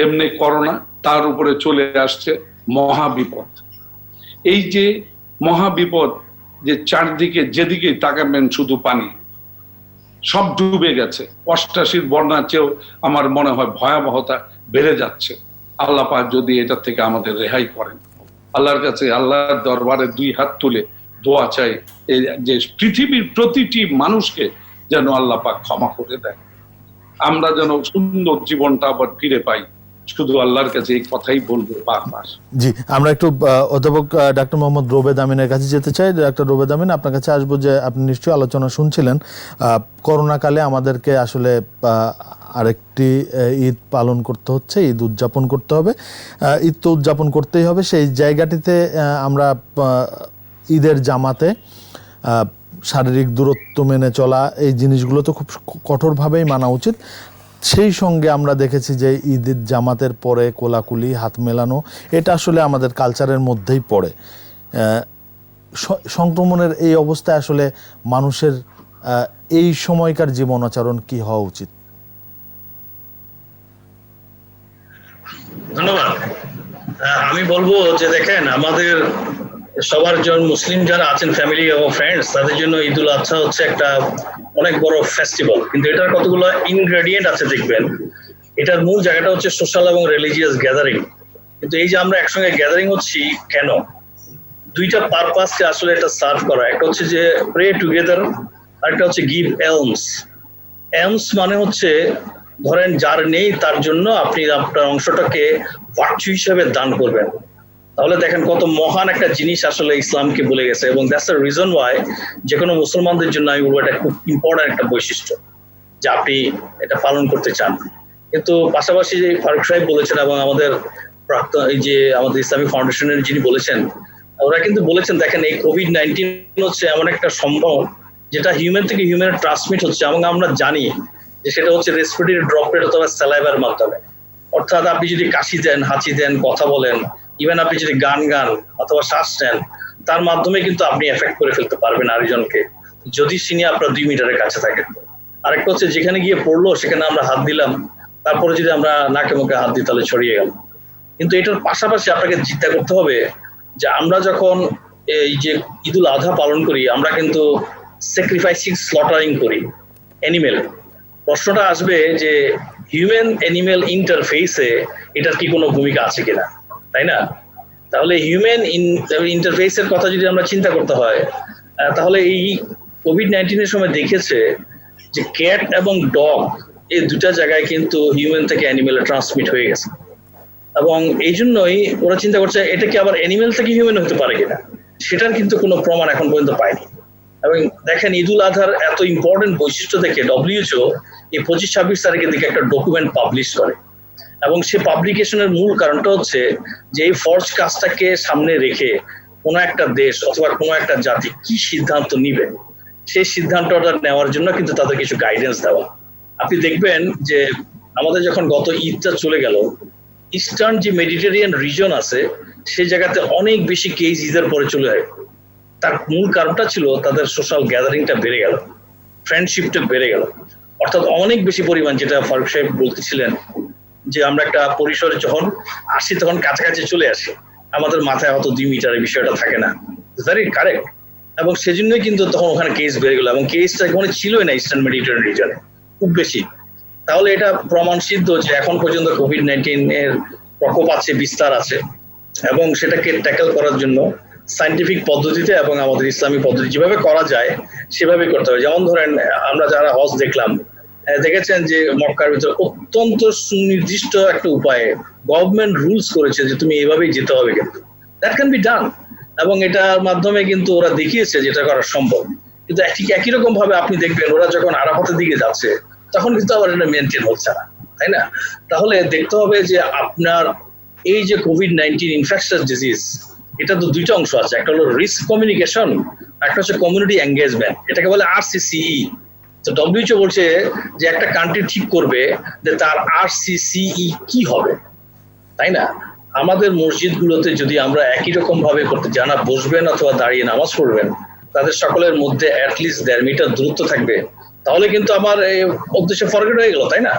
এমনি করোনা, তার উপরে চলে আসছে মহাবিপদ। এই যে মহাবিপদ, যে চারদিকে যেদিকে তাকাবেন শুধু পানি, সব ডুবে গেছে। 88 বন্যার চেয়েও আমার মনে হয় ভয়াবহতা বেড়ে যাচ্ছে। আল্লাহ পাক যদি এটা থেকে আমাদের রেহাই করেন, আল্লাহর কাছে, আল্লাহর দরবারে 2 হাত তুলে দোয়া চাই যে পৃথিবীর প্রতিটি মানুষকে যেন আল্লাহ পাক ক্ষমা করে দেয়, আমরা যেন সুন্দর জীবনটা আবার ফিরে পাই। শুধু আল্লাহর কাছে এই কথাই বলবো বারবার। জি, আমরা একটু অধ্যাপক ডাক্তার মোহাম্মদ রোবেদ আমিনের কাছে যেতে চাই। ডাক্তার রোবেদ আমিন, আপনার কাছে আসবো যে আপনি নিশ্চয়ই আলোচনা শুনছিলেন। করোনাকালে আমাদেরকে আসলে আরেকটি ঈদ পালন করতে হচ্ছে, ঈদ উদযাপন করতে হবে। ঈদ তো উদযাপন করতেই হবে। সেই জায়গাটিতে আমরা ঈদের জামাতে শারীরিক দূরত্ব মেনে চলা, এই জিনিসগুলো তো খুব কঠোরভাবেই মানা উচিত। সেই সঙ্গে আমরা দেখেছি যে ঈদের জামাতের পরে কোলাকুলি, হাত মেলানো, এটা আসলে আমাদের কালচারের মধ্যেই পড়ে। সংক্রমণের এই অবস্থায় আসলে মানুষের এই সময়কার জীবন আচরণ কি হওয়া উচিত? ধন্যবাদ। আমি বলবো যে দেখেন, আমাদের সবার জন্য, মুসলিম যারা আছেন ফ্যামিলি এবং ফ্রেন্ডস, তাদের জন্য ঈদ উল আজহা হচ্ছে একটা অনেক বড় ফেস্টিভ্যাল। কিন্তু এটার কতগুলো ইনগ্রেডিয়েন্ট আছে দেখবেন। এটার মূল জায়গাটা হচ্ছে সোশ্যাল এবং রিলিজিয়াস গ্যাদারিং। কিন্তু এই যে আমরা একসঙ্গে গ্যাদারিং হচ্ছি কেন, দুইটা পারপাসকে আসলে এটা সার্ভ করা। একটা হচ্ছে যে প্রে টুগেদার, আর একটা হচ্ছে গিভ এলমস। এলমস মানে হচ্ছে ধরেন যার নেই তার জন্য আপনি আপনার অংশটাকে ভার্চু হিসেবে দান করবেন। তাহলে দেখেন কত মহান একটা জিনিস আসলে ইসলামকে বলে গেছে। এবং দ্যাটস দ্য রিজন ওয়াই যে কোনো মুসলমানদের জন্য আমি বলবো এটা খুব ইম্পর্টেন্ট একটা বৈশিষ্ট্য যে আপনি এটা পালন করতে চান। কিন্তু পাশাপাশি যে ফারুক সাহেব বলেছেন এবং আমাদের প্রাক্তন এই যে আমাদের ইসলামিক ফাউন্ডেশনের যিনি বলেছেন, ওরা কিন্তু বলেছেন দেখেন এই কোভিড-19 হচ্ছে এমন একটা সম্ভব যেটা হিউম্যান থেকে হিউম্যান ট্রান্সমিট হচ্ছে, এবং আমরা জানি যে সেটা হচ্ছে রেসপিরেটরি ড্রপলেট অথবা স্যালাইভার মাধ্যমে। অর্থাৎ আপনি যদি কাশি দেন, হাঁচি দেন, কথা বলেন, ইভেন আপনি যদি গান অথবা শ্বাস নেন, তার মাধ্যমে কিন্তু আপনি এফেক্ট করে ফেলতে পারবেন আরেকজনকে, যদি তিনি আপনার 2 মিটারের কাছে থাকেন। আরেকটা হচ্ছে যেখানে গিয়ে পড়লো সেখানে আমরা হাত দিলাম, তারপরে যদি আমরা নাকে মুখে হাত দিই তাহলে ছড়িয়ে গেল। কিন্তু এটার পাশাপাশি আপনাকে চিন্তা করতে হবে যে আমরা যখন এই যে ঈদ উল আজহা পালন করি, আমরা কিন্তু স্যাক্রিফাইসিং, স্লটারিং করি অ্যানিমেল। প্রশ্নটা আসবে যে হিউম্যান অ্যানিমেল ইন্টারফেসে এটার কি কোনো ভূমিকা আছে কিনা, তাই না? তাহলে হিউম্যান ইন্টারফেসের কথা যদি আমরা চিন্তা করতে হয়, তাহলে এই কোভিড-19 সময় দেখেছে যে ক্যাট এবং ডগ এই দুটা জায়গায় কিন্তু হিউম্যান থেকে অ্যানিমেলে ট্রান্সমিট হয়ে গেছে। এবং এই জন্যই ওরা চিন্তা করছে এটা কি আবার অ্যানিমেল থেকে হিউম্যান হতে পারে কিনা, সেটার কিন্তু কোনো প্রমাণ এখন পর্যন্ত পায়নি। এবং দেখেন ঈদ উল আজহার এত ইম্পর্টেন্ট বৈশিষ্ট্য দেখে WHO এই 25-26 তারিখের দিকে একটা ডকুমেন্ট পাবলিশ করে। এবং সে পাবলিকেশনের মূল কারণটা হচ্ছে যে এই ফরজ কাজটাকে সামনে রেখে কোনো একটা দেশ অথবা কোনো একটা জাতি কি সিদ্ধান্ত নিবে, সেই সিদ্ধান্তটা নেওয়ার জন্য কিন্তু তাদের কিছু গাইডেন্স দেওয়া। আপনি দেখবেন যে আমাদের যখন গত ঈদটা চলে গেল, ইস্টার্ন যে মেডিটেরিয়ান রিজন আছে সেই জায়গাতে অনেক বেশি কেস ঈদের পরে চলে যায়। তার মূল কারণটা ছিল তাদের সোশ্যাল গ্যাদারিংটা বেড়ে গেল, ফ্রেন্ডশিপটা বেড়ে গেল। অর্থাৎ অনেক বেশি পরিমাণ, যেটা ফারুক সাহেব বলতেছিলেন যে আমরা একটা পরিসরে যখন আসি তখন কাছাকাছি চলে আসি, আমাদের মাথায় হয়তো 2 মিটারের বিষয়টা থাকে না। Very correct. এবং সেজন্যই কিন্তু তখন ওখানে কেস বেড়ে গেল, এবং কেসটা ওখানে ছিলই না ইস্টার্ন মেডিটেরিয়ান রিজনে খুব বেশি। তাহলে এটা প্রমাণ সিদ্ধ যে এখন পর্যন্ত কোভিড-19 এর প্রকোপ আছে, বিস্তার আছে, এবং সেটাকে ট্যাকেল করার জন্য সায়েন্টিফিক পদ্ধতিতে এবং আমাদের ইসলামী পদ্ধতি যেভাবে করা যায় সেভাবে করতে হবে। যেমন ধরেন আমরা যারা হজ দেখলাম, দেখেছেন যে মক্কার ভিতরে অত্যন্ত সুনির্দিষ্ট একটা উপায়ে গভর্নমেন্ট রুলস করেছে যে তুমি এভাবেই যেতে হবে, কিন্তু দ্যাট ক্যান বি ডান। এবং এটার মাধ্যমে কিন্তু ওরা দেখিয়েছে যেটা করা সম্ভব। কিন্তু ঠিক একই রকম ভাবে আপনি দেখবেন ওরা যখন আরাফাতের দিকে যাচ্ছে তখন কিন্তু আবার এটা মেনটেন হচ্ছে না, তাই না? তাহলে দেখতে হবে যে আপনার এই যে কোভিড-19 ইনফেকশাস ডিজিজ, এটা তো 2টা অংশ আছে। একটা হলো রিস্ক কমিউনিকেশন, একটা হচ্ছে কমিউনিটি এঙ্গেজমেন্ট, এটাকে বলে RCCE। তো WHO বলছে যে একটা কান্ট্রি ঠিক করবে যে তার RCCE কি হবে, তাই না? আমাদের মসজিদগুলোতে যদি আমরা একই রকম ভাবে করতে, যারা বসবেন অথবা দাঁড়িয়ে নামাজ পড়বেন, তাদের সকলের মধ্যে অ্যাটলিস্ট 1.5 মিটার দূরত্ব থাকবে, তাহলে কিন্তু আমার এই উদ্দেশ্য ফরগেট হয়ে গেল, তাই না?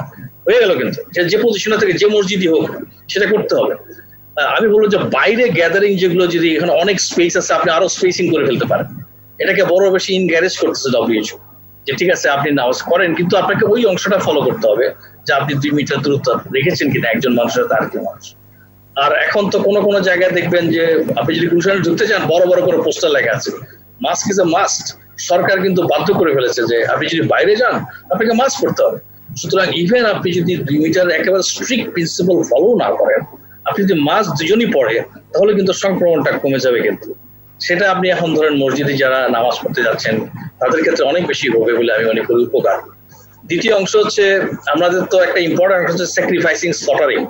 হয়ে গেল কিন্তু যে পজিশনে থেকে যে মসজিদই হোক সেটা করতে হবে। আমি বলবো যে বাইরে গ্যাদারিং যেগুলো, যদি এখানে অনেক স্পেস আছে আপনি আরো স্পেসিং করে ফেলতে পারেন। এটাকে বড় বেশি ইনগ্যারেজ করতেছে WHO, যে ঠিক আছে আপনি নামাজ করেন কিন্তু আপনাকে ওই অংশটা ফলো করতে হবে যে আপনি 2 মিটার দূরত্ব রেখেছেন কিনা একজন মানুষের সাথে আরেকজন মানুষ। আর এখন তো কোনো জায়গায় দেখবেন যে আপনি যদি গুলশানে ঢুকতে চান বড় বড় করে পোস্টার লেখা আছে মাস্ক ইজ এ মাস্ট। সরকার কিন্তু বাধ্য করে ফেলেছে যে আপনি যদি বাইরে যান আপনাকে মাস্ক পরতে হবে। সুতরাং ইভেন আপনি যদি 2 মিটার একেবারে স্ট্রিক্ট প্রিন্সিপাল ফলো না করেন, আপনি যদি মাস্ক দুজনই পরে তাহলে কিন্তু সংক্রমণটা কমে যাবে। কিন্তু সেটা আপনি এখন ধরেন মসজিদে যারা নামাজ পড়তে যাচ্ছেন তাদের ক্ষেত্রে অনেক বেশি হবে বলে আমি মনে করি উপকার। দ্বিতীয় অংশ হচ্ছে আমাদের তো একটা ইম্পর্টেন্ট হচ্ছে স্যাক্রিফাইসিং স্লটারিং।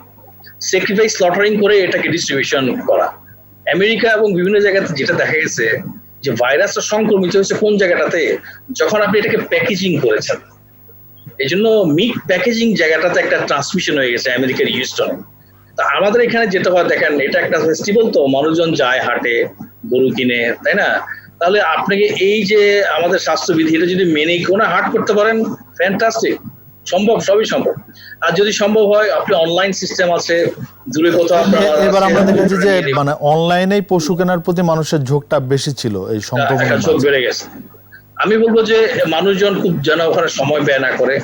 স্যাক্রিফাইস স্লটারিং করে এটাকে ডিস্ট্রিবিউশন করা। আমেরিকা এবং বিভিন্ন জায়গাতে যেটা দেখা গেছে যে ভাইরাসটা সংক্রমিত হয়েছে কোন জায়গাটাতে, যখন আপনি এটাকে প্যাকেজিং করেছেন। এই জন্য মিট প্যাকেজিং জায়গাটাতে একটা ট্রান্সমিশন হয়ে গেছে আমেরিকার হিউস্টনে। তা আমাদের এখানে যেটা হয় দেখেন, এটা একটা ফেস্টিভ্যাল, তো মানুষজন যায় হাটে গরু কিনে, তাই না? তাহলে আপনাকে এই যে আমাদের স্বাস্থ্যবিধি এটা যদি মেনে কোনো হাট করতে পারেন, ফ্যান্টাস্টিক, সম্ভব, সবই সম্ভব। আর যদি সম্ভব হয় আপনি অনলাইন সিস্টেম আছে, দূরে কোথাও এবার আমরা দেখেছি যে মানে অনলাইনেই পশু কেনার প্রতি মানুষের ঝোঁকটা বেশি ছিল এই সংক্রমণের ঝোঁক বেড়ে গেছে। আমি বলবো যে মানুষজন খুব যেন ওখানে সময় ব্যয় না করে,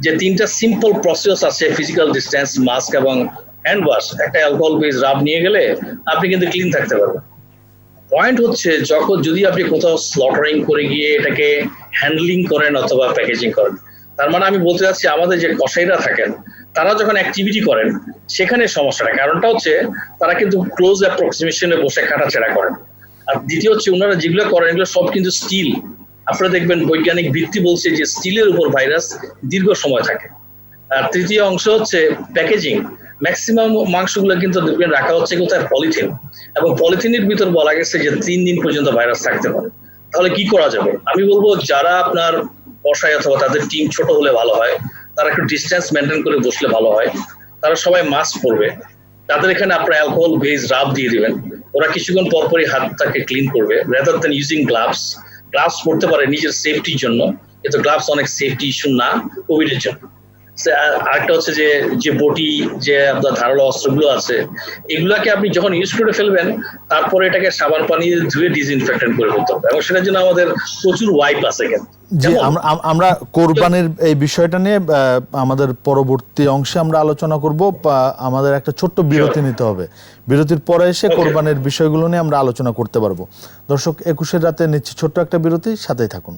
যে 3টা সিম্পল প্রসেস আছে, ফিজিক্যাল ডিস্টেন্স, মাস্ক এবং হ্যান্ড ওয়াশ, একটা অ্যালকোহল বেস রাব নিয়ে গেলে আপনি কিন্তু ক্লিন থাকতে পারবেন। পয়েন্ট হচ্ছে যদি আপনি কোথাও স্লটারিং করে গিয়ে এটাকে হ্যান্ডলিং করেন অথবা প্যাকেজিং করেন, তার মানে আমি বলতে চাচ্ছি আমাদের যে কসাইরা থাকেন তারা যখন অ্যাক্টিভিটি করেন সেখানে সমস্যাটা, কারণটা হচ্ছে তারা কিন্তু ক্লোজ অ্যাপ্রক্সিমেশনে বসে কাটাছেড়া করেন। আর দ্বিতীয় হচ্ছে ওনারা যেগুলো করেন এগুলো সব কিন্তু স্টিল। আপনারা দেখবেন বৈজ্ঞানিক ভিত্তি বলছে যে স্টিলের উপর ভাইরাস দীর্ঘ সময় থাকে। আর তৃতীয় অংশ হচ্ছে প্যাকেজিং। ম্যাক্সিমাম মাংসগুলো কিন্তু দেখবেন রাখা হচ্ছে কোথায়, পলিথিন, এবং পলিথিনের ভিতর বলা গেছে যে 3 দিন পর্যন্ত ভাইরাস থাকতে পারে। তাহলে কি করা যাবে? আমি বলবো যারা আপনার বসায় অথবা তাদের টিম ছোট হলে ভালো হয়, তারা একটু ডিস্টেন্স মেনটেন করে বসলে ভালো হয়। তারা সবাই মাস্ক পরবে, তাদের এখানে আপনার অ্যালকোহল বেস রাব দিয়ে দিবেন, ওরা কিছুক্ষণ পরপরই হাতটাকে ক্লিন করবে, rather than using gloves. Gloves পরতে পারে নিজের সেফটির জন্য, কিন্তু গ্লাভস অনেক সেফটি ইস্যু না কোভিডের জন্য। আরেকটা হচ্ছে যে বটি, যে আপনার ধারালো অস্ত্রগুলো আছে, এগুলাকে আপনি যখন ইউজ করে ফেলবেন তারপরে এটাকে সাবান পানি ধুয়ে ডিসইনফেক্টেন্ট করে ফেলতে হবে, এবং সেটার জন্য আমাদের প্রচুর ওয়াইপ আছে। জি, আমরা কোরবানির এই বিষয়টা নিয়ে আমাদের পরবর্তী অংশে আমরা আলোচনা করব। আমাদের একটা ছোট্ট বিরতি নিতে হবে, বিরতির পরে এসে কোরবানির বিষয়গুলো নিয়ে আমরা আলোচনা করতে পারবো। দর্শক, 21 রাতে নিচ্ছি ছোট্ট একটা বিরতি, সাথেই থাকুন।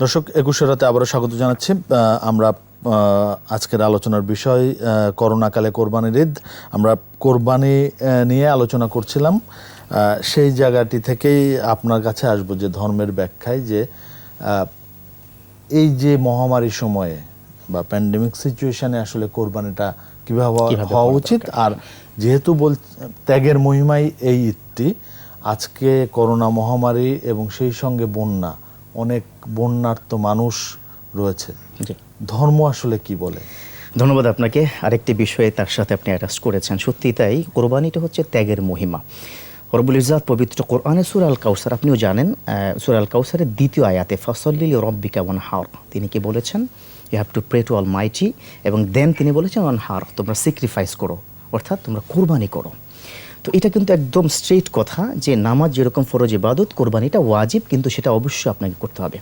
দর্শক, 21 রাতে আবারও স্বাগত জানাচ্ছি। আমরা আজকের আলোচনার বিষয় করোনাকালে কোরবানির ঈদ। আমরা কোরবানি নিয়ে আলোচনা করছিলাম। সেই জায়গাটি থেকেই আপনার কাছে আসবো যে ধর্মের ব্যাখ্যায় যে এই যে মহামারীর সময়ে বা প্যান্ডেমিক সিচুয়েশনে আসলে কোরবানিটা কিভাবে হওয়া উচিত। আর যেহেতু ত্যাগের মহিমাই এই ঈদটি, আজকে করোনা মহামারী এবং সেই সঙ্গে বন্যা, অনেক বন্যার্ত মানুষ রয়েছে, ধর্ম আসলে কি বলে? ধন্যবাদ আপনাকে। আরেকটি বিষয়ে তার সাথে আপনি অ্যাটাচ করেছেন, সত্যি তাই। কোরবানিটা হচ্ছে ত্যাগের মহিমা। রব্বুল ইজ্জাত পবিত্র কোরআনে সূরা আল কাউসার, আপনিও জানেন, সূরা আল কাউসারের 2য় আয়াতে ফাসল্লি লিরাব্বিকা ওয়ানহার, তিনি কি বলেছেন? You have to pray to almighty, এবং দেন তিনি বলেছেন ওয়ানহার, তোমরা স্যাক্রিফাইস করো, অর্থাৎ তোমরা কোরবানি করো। তো এটা কিন্তু একদম স্ট্রেট কথা যে নামাজ যেরকম ফরজ ইবাদত, কোরবানিটা ওয়াজিব, কিন্তু সেটা অবশ্যই আপনাকে করতে হবে।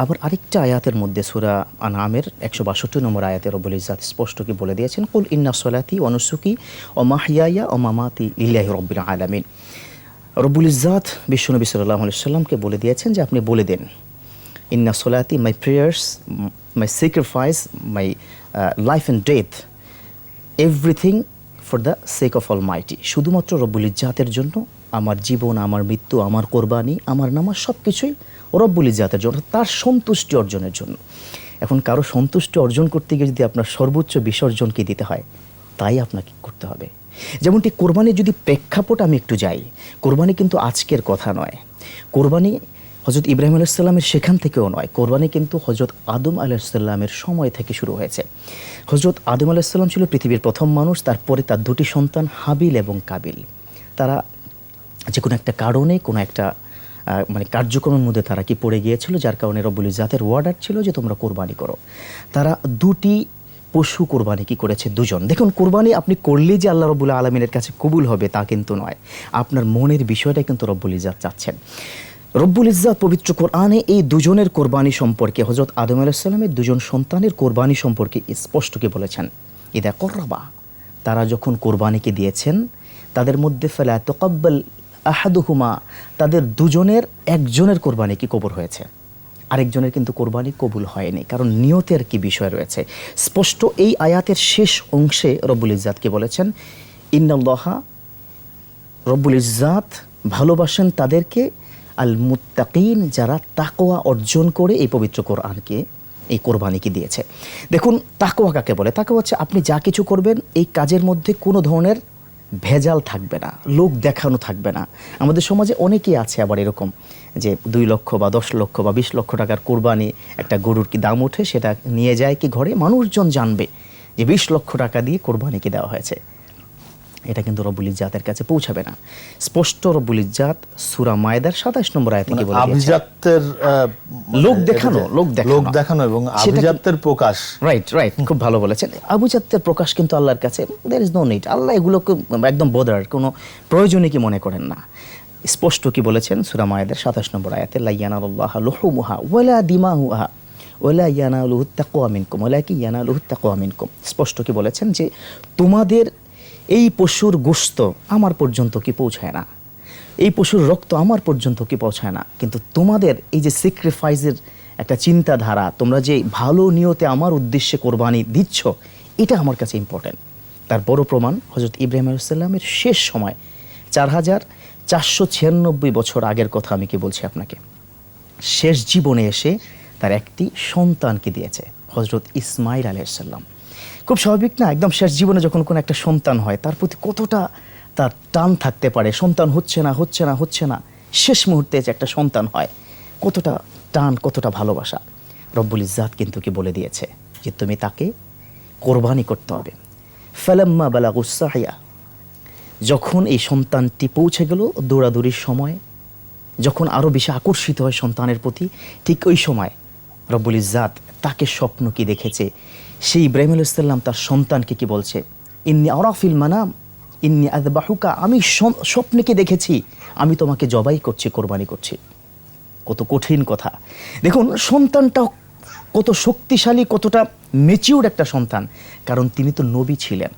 আবার আরেকটা আয়াতের মধ্যে সূরা আনআমের 162 নম্বর আয়াতে রব্বুল ইজ্জাত স্পষ্ট কি বলে দিয়েছেন, কুল ইন্না সলাতি ওয়া নুসুকি ওয়া মাহইয়ায়া ওয়া মামাতি লিল্লাহি রাব্বিল আলামিন। রব্বুল ইজ্জাত বিশ্বনবী সাল্লাল্লাহু আলাইহি ওয়াসাল্লামকে বলে দিয়েছেন যে আপনি বলে দেন, ইন্না সলাতি, my prayers, my sacrifice, my life and death, everything for the sake of almighty, শুধুমাত্র রব্বুল ইজ্জাতের জন্য আমার জীবন, আমার মৃত্যু, আমার কোরবানি, আমার নামাজ, সব কিছুই রব্বুল ইজ্জাতের জন্য, তার সন্তুষ্টি অর্জনের জন্য। এখন কারো সন্তুষ্টি অর্জন করতে গিয়ে যদি আপনার সর্বোচ্চ বিসর্জনকে দিতে হয়, তাই আপনাকে করতে হবে। যেমনটি কোরবানির যদি প্রেক্ষাপট আমি একটু যাই, কোরবানি কিন্তু আজকের কথা নয়। কোরবানি হজরত ইব্রাহিম আলাইসাল্লামের সেখান থেকেও নয়, কোরবানি কিন্তু হজরত আদম আলাইসাল্লামের সময় থেকে শুরু হয়েছে। হজরত আদম আলাইসাল্লাম ছিল পৃথিবীর প্রথম মানুষ, তারপরে তার দুটি সন্তান হাবিল এবং কাবিল। তারা যে কোনো একটা কারণে কোনো একটা মানে কার্যক্রমের মধ্যে তারা কি পড়ে গিয়েছিল, যার কারণে রব্বুল ইজ্জাতের ওয়ার্ডার ছিল যে তোমরা কোরবানি করো। তারা দুটি পশু কোরবানি কি করেছে, দুজন। দেখুন, কোরবানি আপনি করলেই যে আল্লাহ রব্বুল আলমিনের কাছে কবুল হবে তা কিন্তু নয়, আপনার মনের বিষয়টা কিন্তু রব্বুল ইজ্জাত চাচ্ছেন। রব্বুল ইজ্জাত পবিত্র কোরআনে এই দুজনের কোরবানি সম্পর্কে, হজরত আদম আলাইহিস সালামের দুজন সন্তানের কোরবানি সম্পর্কে স্পষ্ট কি বলেছেন, ইদা কররাবা, তারা যখন কোরবানিকে দিয়েছেন, তাদের মধ্যে ফালা তাকাব্বাল আহাদুহুমা, তাদের দুজনের একজনের কোরবানি কি কবুল হয়েছে, আরেকজনের কিন্তু কোরবানি কবুল হয়নি, কারণ নিয়তের কি বিষয় রয়েছে। স্পষ্ট এই আয়াতের শেষ অংশে রব্বুল ইজ্জাত কি বলেছেন, ইন্নাল্লাহা, রব্বুল ইজ্জাত ভালোবাসেন তাদেরকে আল মুত্তাকিন, যারা তাকওয়া অর্জন করে এই পবিত্র কোরআনকে, এই কোরবানিকে দিয়েছে। দেখুন, তাকওয়া কাকে বলে? তাকওয়া হচ্ছে আপনি যা কিছু করবেন এই কাজের মধ্যে কোনো ধরনের ভেজাল থাকবে না, লোক দেখানো থাকবে না। আমাদের সমাজে অনেকেই আছে আবার এরকম যে 2 লক্ষ বা 10 লক্ষ বা 20 লক্ষ টাকার কোরবানি, একটা গরুর কি দাম ওঠে, সেটা নিয়ে যায় কি ঘরে, মানুষজন জানবে যে 20 লক্ষ টাকা দিয়ে কোরবানি কি দেওয়া হয়েছে। এটা কিন্তু রব্বুল ইজ্জাতের কাছে পৌঁছাবে না। স্পষ্ট রব্বুল ইজ্জাত সূরা মায়দার 27 নম্বর আয়াতে কি বলে দিয়েছে, আভিজাত্যের লোক দেখানো, লোক দেখানো এবং আভিজাত্যের প্রকাশ। রাইট, খুব ভালো বলেছেন। আভিজাত্যের প্রকাশ কিন্তু আল্লাহর কাছে দেয়ার ইজ নো নিড, আল্লাহ এগুলোকে একদম বোদার কোনো প্রয়োজনই কি মনে করেন না। স্পষ্ট কি বলেছেন সূরা মায়দার 27 নম্বর আয়াতে, লা ইয়ানালুল্লাহা লুহুমুহা ওয়ালা দিমাহুহা ওয়ালা ইয়ানালুহু তাকওয়া মিনকুম ওয়ালাকিন ইয়ানালুহু তাকওয়া মিনকুম। স্পষ্ট কি বলেছেন যে তোমাদের এই পশুর গোশত আমার পর্যন্ত কি পৌঁছায় না, এই পশুর রক্ত আমার পর্যন্ত কি পৌঁছায় না, কিন্তু তোমাদের এই যে স্যাক্রিফাইসের একটা চিন্তাধারা, তোমরা যে ভালো নিয়তে আমার উদ্দেশ্যে কোরবানি দিচ্ছ, এটা আমার কাছে ইম্পর্টেন্ট। তার বড় প্রমাণ হজরত ইব্রাহিম আলাইহিস সালামের শেষ সময় 4496 বছর আগের কথা আমি কি বলছি আপনাকে, শেষ জীবনে এসে তার একটি সন্তানকে দিয়েছে, হজরত ইসমাইল আলাইহিস সালাম। খুব স্বাভাবিক না, একদম শেষ জীবনে যখন কোনো একটা সন্তান হয় তার প্রতি কতটা তার টান থাকতে পারে, সন্তান হচ্ছে না, শেষ মুহূর্তে যে একটা সন্তান হয়, কতটা টান, কতটা ভালোবাসা। রব্বুল ইজ্জাত কিন্তু কি বলে দিয়েছে যে তুমি তাকে কোরবানি করতে হবে। ফালাম্মা বালাগুস সাহিয়া, যখন এই সন্তানটি পৌঁছে গেল দৌড়াদৌড়ির সময়, যখন আরও বেশি আকর্ষিত হয় সন্তানের প্রতি, ঠিক ওই সময় রব্বুল ইজ্জাত তাকে স্বপ্ন কি দেখেছে, সেই ইব্রাহিম আলাইহিস সালাম তার সন্তানকে কি বলছে, ইন্নী আরাফিল মানাম ইন্নী আযবাহুকা, আমি স্বপ্নে কি দেখেছি আমি তোমাকে জবাই করছি, কোরবানি করছি। কত কঠিন কথা। দেখুন, সন্তানটা কত শক্তিশালী, কতটা ম্যাচিউর একটা সন্তান, কারণ তিনি তো নবী ছিলেন।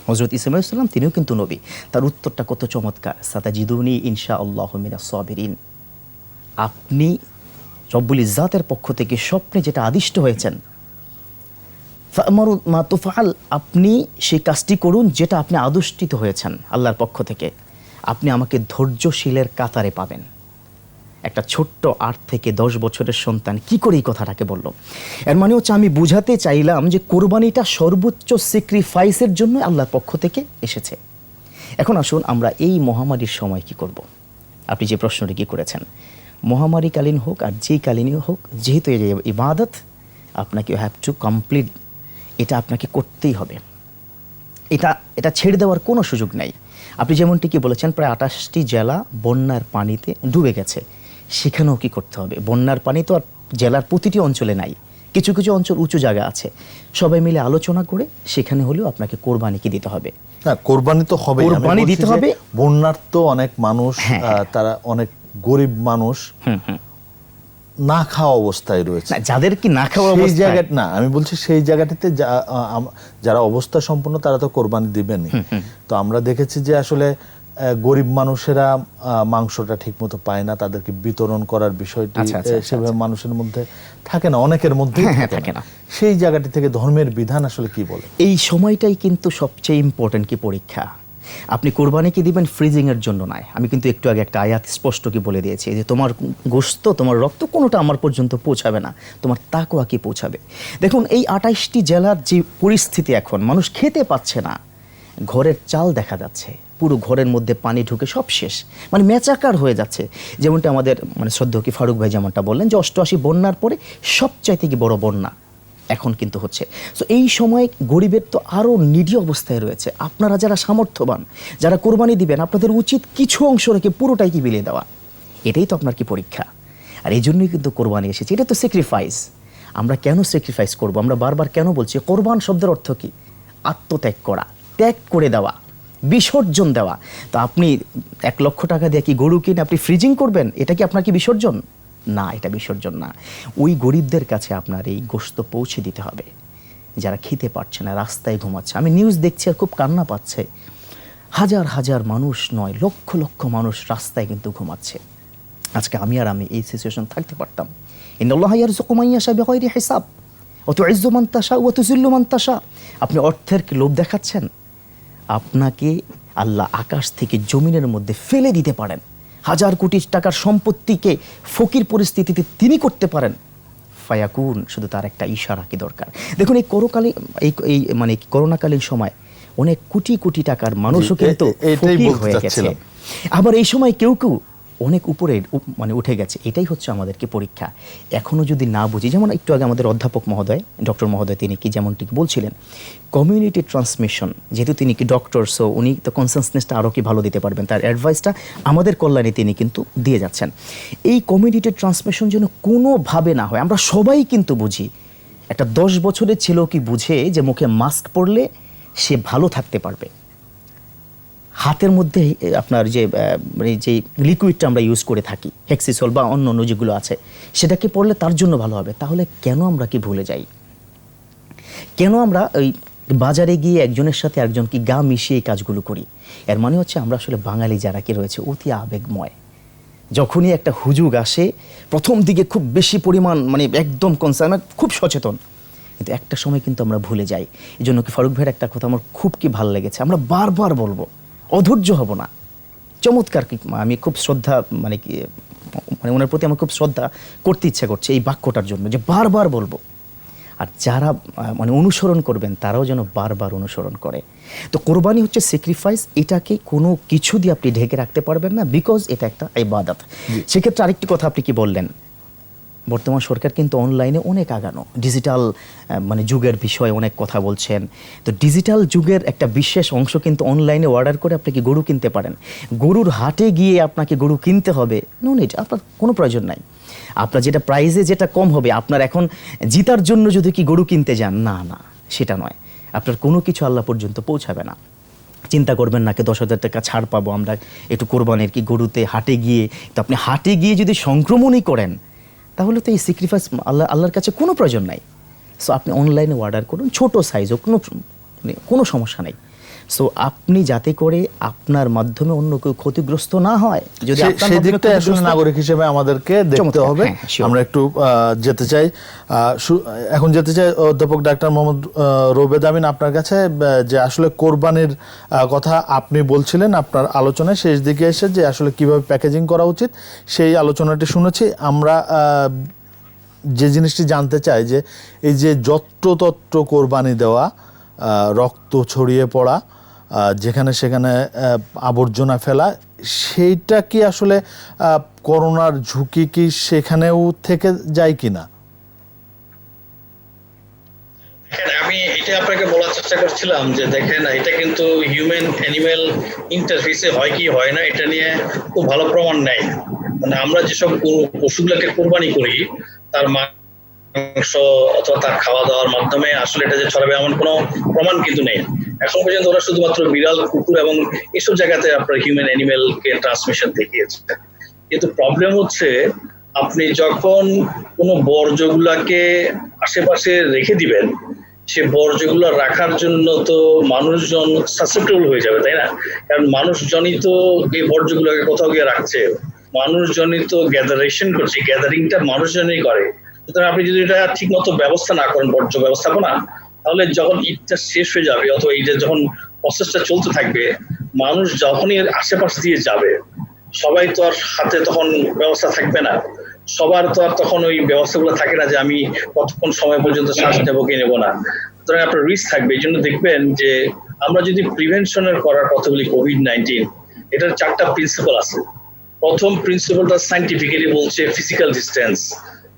হযরত ঈসা আলাইহিস সালাম তিনিও কিন্তু নবী। তার উত্তরটা কত চমৎকার, সাতাজিদুনি ইনশাআল্লাহু মিনাস সাবিরিন। আপনি রব্বুল ইজ্জাতের পক্ষ থেকে স্বপ্নে যেটা আদিষ্ট হয়েছেন, ফামারু মা তুফআল, আপনি সেই কাজটি করুন যেটা আপনি আদিষ্টিত হয়েছেন আল্লাহর পক্ষ থেকে, আপনি আমাকে ধৈর্যশীলের কাতারে পাবেন। একটা ছোট্ট 8 থেকে 10 বছরের সন্তান কি করে এই কথাটাকে বলল? এর মানে হচ্ছে আমি বুঝাতে চাইলাম যে কোরবানিটা সর্বোচ্চ স্যাক্রিফাইসের জন্য আল্লাহর পক্ষ থেকে এসেছে। এখন আসুন আমরা এই মহামারীর সময় কি করব। আপনি যে প্রশ্নটি কি করেছেন, মহামারীকালীন হোক আর যেই কালীনই হোক, যেহেতু এই ইবাদত আপনাকে হ্যাভ টু কমপ্লিট, এটা আপনাকে করতেই হবে, এটা ছেড়ে দেওয়ার কোনো সুযোগ নাই। আপনি যেমনটি কি বলেছেন, প্রায় 28টি জেলা বন্যার পানিতে ডুবে গেছে, সেখানেও কি করতে হবে? বন্যার পানি তো আর জেলার প্রতিটি অঞ্চলে নাই, কিছু কিছু অঞ্চল উঁচু জায়গা আছে, সবাই মিলে আলোচনা করে সেখানে হলেও আপনাকে কোরবানি কি দিতে হবে। হ্যাঁ, কোরবানি তো হবে, কোরবানি দিতে হবে। বন্যার তো অনেক মানুষ, তারা অনেক গরিব মানুষ না খাওয়া অবস্থায় রয়েছে, যাদের কি না খাওয়া অবস্থায়, না আমি বলছি সেই জায়গাটিতে যারা অবস্থা সম্পন্ন তারা তো কোরবানি দিবেনই। তো আমরা দেখেছি যে আসলে গরিব মানুষেরা মাংসটা ঠিকমতো পায় না, তাদেরকে বিতরণ করার বিষয়টি সেভাবে মানুষের মধ্যে থাকে না, অনেকের মধ্যে থাকে না। সেই জায়গাটি থেকে ধর্মের বিধান আসলে কি বলে? এই সময়টাই কিন্তু সবচেয়ে ইম্পর্টেন্ট কি পরীক্ষা। আপনি কোরবানি কি দিবেন ফ্রিজিং এর জন্য নয়। আমি কিন্তু একটু আগে একটা আয়াত স্পষ্ট কি বলে দিয়েছি যে তোমার গোশত, তোমার রক্ত কোনোটা আমার পর্যন্ত পৌঁছাবে না, তোমার তাকওয়া কি পৌঁছাবে। দেখুন, এই 28টি জেলার যে পরিস্থিতি, এখন মানুষ খেতে পাচ্ছে না, ঘরের চাল দেখা যাচ্ছে, পুরো ঘরের মধ্যে পানি ঢুকে সব শেষ, মানে মেচাকার হয়ে যাচ্ছে। যেমনটা আমাদের মানে শ্রদ্ধেয় কি ফারুক ভাই যেমনটা বললেন যে 88 বন্যার পরে সবচাইতে কি বড় বন্যা এখন কিন্তু হচ্ছে। সো এই সময় গরিবের তো আরও নিডি অবস্থায় রয়েছে। আপনারা যারা সামর্থ্যবান, যারা কোরবানি দিবেন, আপনাদের উচিত কিছু অংশ রেখে পুরোটাই কি বিলিয়ে দেওয়া। এটাই তো আপনার কি পরীক্ষা। আর এই জন্যই কিন্তু কোরবানি এসেছে, এটা তো স্যাক্রিফাইস। আমরা কেন স্যাক্রিফাইস করব? আমরা বারবার কেন বলছি কোরবান শব্দের অর্থ কি? আত্মত্যাগ করা, ত্যাগ করে দেওয়া, বিসর্জন দেওয়া। তো আপনি 1 লক্ষ টাকা দিয়ে কি গরু কিনে আপনি ফ্রিজিং করবেন? এটা কি আপনার কি বিসর্জন? না, এটা বিসর্জন না। ওই গরিবদের কাছে আপনার এই গোশত পৌঁছে দিতে হবে, যারা খেতে পারছে না, রাস্তায় ঘুমাচ্ছে। আমি নিউজ দেখছি আর খুব কান্না পাচ্ছে। হাজার হাজার মানুষ নয়, লক্ষ লক্ষ মানুষ রাস্তায় কিন্তু ঘুমাচ্ছে। আজকে আমি এই সিচুয়েশন থাকতে পারতাম। ইন্নাল্লাহা ইয়ারযুকু মান ইয়াশা বিগাইরি হিসাব ওয়া তুইজ্জু মান তাশা ওয়া তুযিল্লু মান তাশা। আপনি অর্থের কি লোভ দেখাচ্ছেন? আপনাকে আল্লাহ আকাশ থেকে জমিনের মধ্যে ফেলে দিতে পারেন। 1000 কোটি টাকার সম্পত্তিকে ফকির পরিস্থিতিতে তিনি করতে পারেন। ফায়াকুন, শুধু তার একটা ইশারা কি দরকার। দেখুন এই এই মানে করোনাকালীন সময় অনেক কোটি কোটি টাকার মানুষও কিন্তু ফকির হয়ে গেছে। আবার এই সময় কেউ কেউ অনেক উপরে মানে উঠে গেছে। এটাই হচ্ছে আমাদেরকে পরীক্ষা। এখনও যদি না বুঝি, যেমন একটু আগে আমাদের অধ্যাপক মহোদয়, ডক্টর মহোদয়, তিনি কি যেমনটি বলছিলেন কমিউনিটি ট্রান্সমিশন, যেহেতু তিনি কি ডক্টর, সো উনি তো কনসেন্সাসটা আরও কি ভালো দিতে পারবেন, তার অ্যাডভাইসটা আমাদের কল্যাণে তিনি কিন্তু দিয়ে যাচ্ছেন। এই কমিউনিটি ট্রান্সমিশন যেন কোনোভাবে না হয়। আমরা সবাই কিন্তু বুঝি, একটা 10 বছরের ছেলেও কি বুঝে যে মুখে মাস্ক পরলে সে ভালো থাকতে পারবে। হাতের মধ্যে আপনার যে লিকুইডটা আমরা ইউজ করে থাকি, হেক্সিসল বা অন্য অন্য যেগুলো আছে, সেটাকে পড়লে তার জন্য ভালো হবে। তাহলে কেন আমরা কি ভুলে যাই? কেন আমরা ওই বাজারে গিয়ে একজনের সাথে আরেকজন কি গা মিশিয়ে এই কাজগুলো করি? এর মানে হচ্ছে আমরা আসলে বাঙালি যারা কি রয়েছে অতি আবেগময়। যখনই একটা হুজুগ আসে, প্রথম দিকে খুব বেশি পরিমাণ মানে একদম কনসার্ন, খুব সচেতন, কিন্তু একটা সময় কিন্তু আমরা ভুলে যাই। এই জন্য কি ফারুক ভাইয়ের একটা কথা আমার খুব কি ভালো লেগেছে, আমরা বারবার বলবো, অধৈর্য হব না। চমৎকার কি, আমি খুব শ্রদ্ধা মানে ওনার প্রতি আমার খুব শ্রদ্ধা করতে ইচ্ছা করছে এই বাক্যটার জন্য, যে বারবার বলবো। আর যারা মানে অনুসরণ করবেন তারাও যেন বারবার অনুসরণ করে। তো কোরবানি হচ্ছে স্যাক্রিফাইস, এটাকে কোনো কিছু দিয়ে আপনি ঢেকে রাখতে পারবেন না, বিকজ এটা একটা ইবাদত। সেক্ষেত্রে আরেকটি কথা আপনি কি বললেন, বর্তমান সরকার কিন্তু অনলাইনে অনেক আগানো, ডিজিটাল মানে যুগের বিষয়ে অনেক কথা বলছেন। তো ডিজিটাল যুগের একটা বিশেষ অংশ কিন্তু অনলাইনে অর্ডার করে আপনি কি গরু কিনতে পারেন। গরুর হাটে গিয়ে আপনাকে গরু কিনতে হবে নো নিড, আপনার কোনো প্রয়োজন নাই। আপনার যেটা প্রাইসে যেটা কম হবে, আপনার এখন জিতার জন্য যদি কি গরু কিনতে যান, না না সেটা নয়, আপনার কোনো কিছু আল্লাহ পর্যন্ত পৌঁছাবে না। চিন্তা করবেন না কি 10,000 টাকা ছাড় পাবো আমরা একটু কোরবানির কি গরুতে হাটে গিয়ে। তো আপনি হাটে গিয়ে যদি সংক্রমণই করেন, তাহলে তো এই স্যাক্রিফাইস আল্লাহর কাছে কোনো প্রয়োজন নাই। সো আপনি অনলাইনে অর্ডার করুন, ছোট সাইজও কোনো সমস্যা নেই। সো আপনি যাতে করে আপনার মাধ্যমে অন্য কেউ ক্ষতিগ্রস্ত না হয়, যদি সেই দিকটা আসলে নাগরিক হিসেবে আমাদেরকে দেখতে হবে। আমরা একটু যেতে চাই, এখন যেতে চাই অধ্যাপক ডাক্তার মোহাম্মদ রোবেদ আমিন আপনার কাছে, যে আসলে কোরবানির কথা আপনি বলছিলেন আপনার আলোচনায় শেষ দিকে এসে, যে আসলে কিভাবে প্যাকেজিং করা উচিত সেই আলোচনাটি শুনেছি আমরা। যে জিনিসটি জানতে চাই যে এই যে যত্রতত্র কোরবানি দেওয়া, রক্ত ছড়িয়ে পড়া, যেখানে সেখানে আবর্জনা ফেলা, সেইটা কি আসলে করোনার ঝুঁকি কি সেখানেও থেকে যায় কিনা? আমি এটা আপনাকে বলার চেষ্টা করছিলাম যে দেখেন, এটা কিন্তু হিউম্যান অ্যানিম্যাল ইন্টারফেসে হয় কি হয় না, এটা নিয়ে খুব ভালো প্রমাণ নেই। মানে আমরা যেসব পশুগুলোকে কোরবানি করি, তার মাংস অথবা তার খাওয়া দাওয়ার মাধ্যমে আসলে এটা যে ছড়াবে এমন কোনো প্রমাণ কিন্তু নেই এখন পর্যন্ত। ওরা শুধুমাত্র বিড়াল, কুকুর এবং এসব জায়গাতে আপনার হিউম্যান অ্যানিম্যালকে ট্রান্সমিশন দেখিয়েছে। কিন্তু প্রবলেম হচ্ছে, আপনি যখন কোনো বর্জ্যগুলাকে আশেপাশে রেখে দিবেন, সে বর্জ্যগুলো রাখার জন্য তো মানুষজন সাসেপ্টেবল হয়ে যাবে, তাই না? কারণ মানুষজনই তো এই বর্জ্যগুলোকে কোথাও গিয়ে রাখছে, মানুষজনই তো গ্যাদারেশন করছে, গ্যাদারিংটা মানুষজনই করে। সুতরাং আপনি যদি এটা ঠিক মতো ব্যবস্থা না করেন, বর্জ্য ব্যবস্থাপনা, তাহলে যখন ঈদটা শেষ হয়ে যাবে অথবা ঈদের যখন প্রসেসটা চলতে থাকবে, মানুষ যখনই এর আশেপাশ দিয়ে যাবে, সবাই তো আর হাতে তখন ব্যবস্থা থাকবে না, সবার তো আর তখন ওই ব্যবস্থাগুলো থাকে না যে আমি কতক্ষণ সময় পর্যন্ত শ্বাস নেবো কি নেবো না। সুতরাং আপনার রিস্ক থাকবে। এই জন্য দেখবেন যে আমরা যদি প্রিভেনশনের করার কথা বলি COVID-19, এটার 4টা প্রিন্সিপাল আছে। প্রথম প্রিন্সিপালটা সাইন্টিফিক্যালি বলছে ফিজিক্যাল ডিস্টেন্স,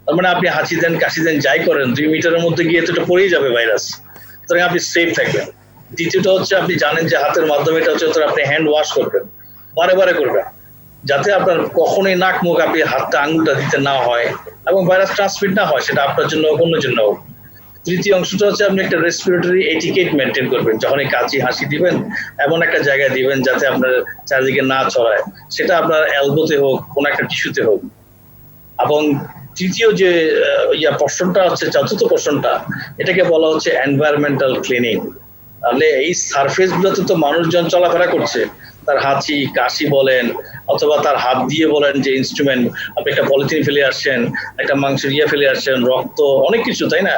তার মানে আপনি হাঁচি দেন কাশি দেন যাই করেন 2 মিটারের মধ্যে গিয়ে তো এটা পড়েই যাবে ভাইরাস, সুতরাং আপনি সেফ থাকবেন। দ্বিতীয়টা হচ্ছে আপনি জানেন যে হাতের মাধ্যমে এটা হচ্ছে আপনি হ্যান্ড ওয়াশ করবেন, বারে বারে করবেন, যাতে আপনার কখনোই নাক মুখ আপনি হাতটা আঙুলটা দিতে না হয় এবং ভাইরাস ট্রান্সমিট না হয়, সেটা আপনার জন্য অন্যের জন্য হোক। তৃতীয় অংশটা হচ্ছে আপনি একটা রেসপিরেটরি এটিকেট মেনটেন করবেন, যখনই কাশি হাসি দিবেন এমন একটা জায়গায় দিবেন যাতে আপনার চারিদিকে না ছড়ায়, সেটা আপনার এলবোতে হোক কোন একটা টিস্যুতে হোক। এবং তৃতীয় যে পোর্শনটা হচ্ছে, চতুর্থ পোর্শনটা, এটাকে বলা হচ্ছে এনভায়রনমেন্টাল ক্লিনিং। তাহলে এই সারফেস গুলোতে তো মানুষজন চলাফেরা করছে, তার হাঁচি কাশি বলেন অথবা তার হাত দিয়ে বলেন যে ইনস্ট্রুমেন্ট, আপনি একটা পলিথিন ফেলে আসছেন, একটা মাংসের ফেলে আসছেন, রক্ত অনেক কিছু, তাই না?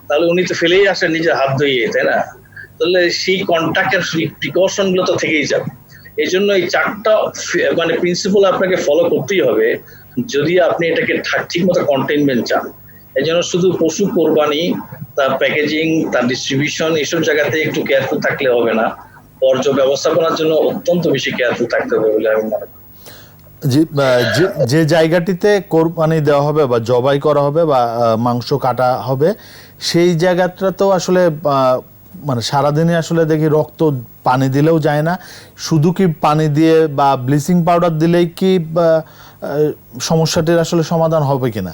তাহলে উনি তো ফেলেই আসেন নিজের হাত ধুয়ে, তাই না? তাহলে সেই কন্ট্যাক্টের প্রিকশন গুলো তো থেকেই যাবে। এই জন্য এই 4টা মানে প্রিন্সিপাল আপনাকে ফলো করতেই হবে যদি আপনি এটাকে ঠিক মতো কন্টেইনমেন্ট চান। এই জন্য শুধু পশু কোরবানি, তার প্যাকেজিং, তার ডিস্ট্রিবিউশন, এইসব জায়গাতে একটু কেয়ারফুল থাকলে হবে না, বর্জ্য ব্যবস্থাপনার জন্য অত্যন্ত বেশি কেয়ারফুল থাকতে হবে বলে আমি মনে করি। যে জায়গাটিতে কোরবানি দেওয়া হবে বা জবাই করা হবে বা মাংস কাটা হবে, সেই জায়গাটা তো আসলে মানে সারাদিনে আসলে দেখি রক্ত পানি দিলেও যায় না, শুধু কি পানি দিয়ে বা ব্লিচিং পাউডার দিলেই কি সমস্যাটির আসলে সমাধান হবে কিনা?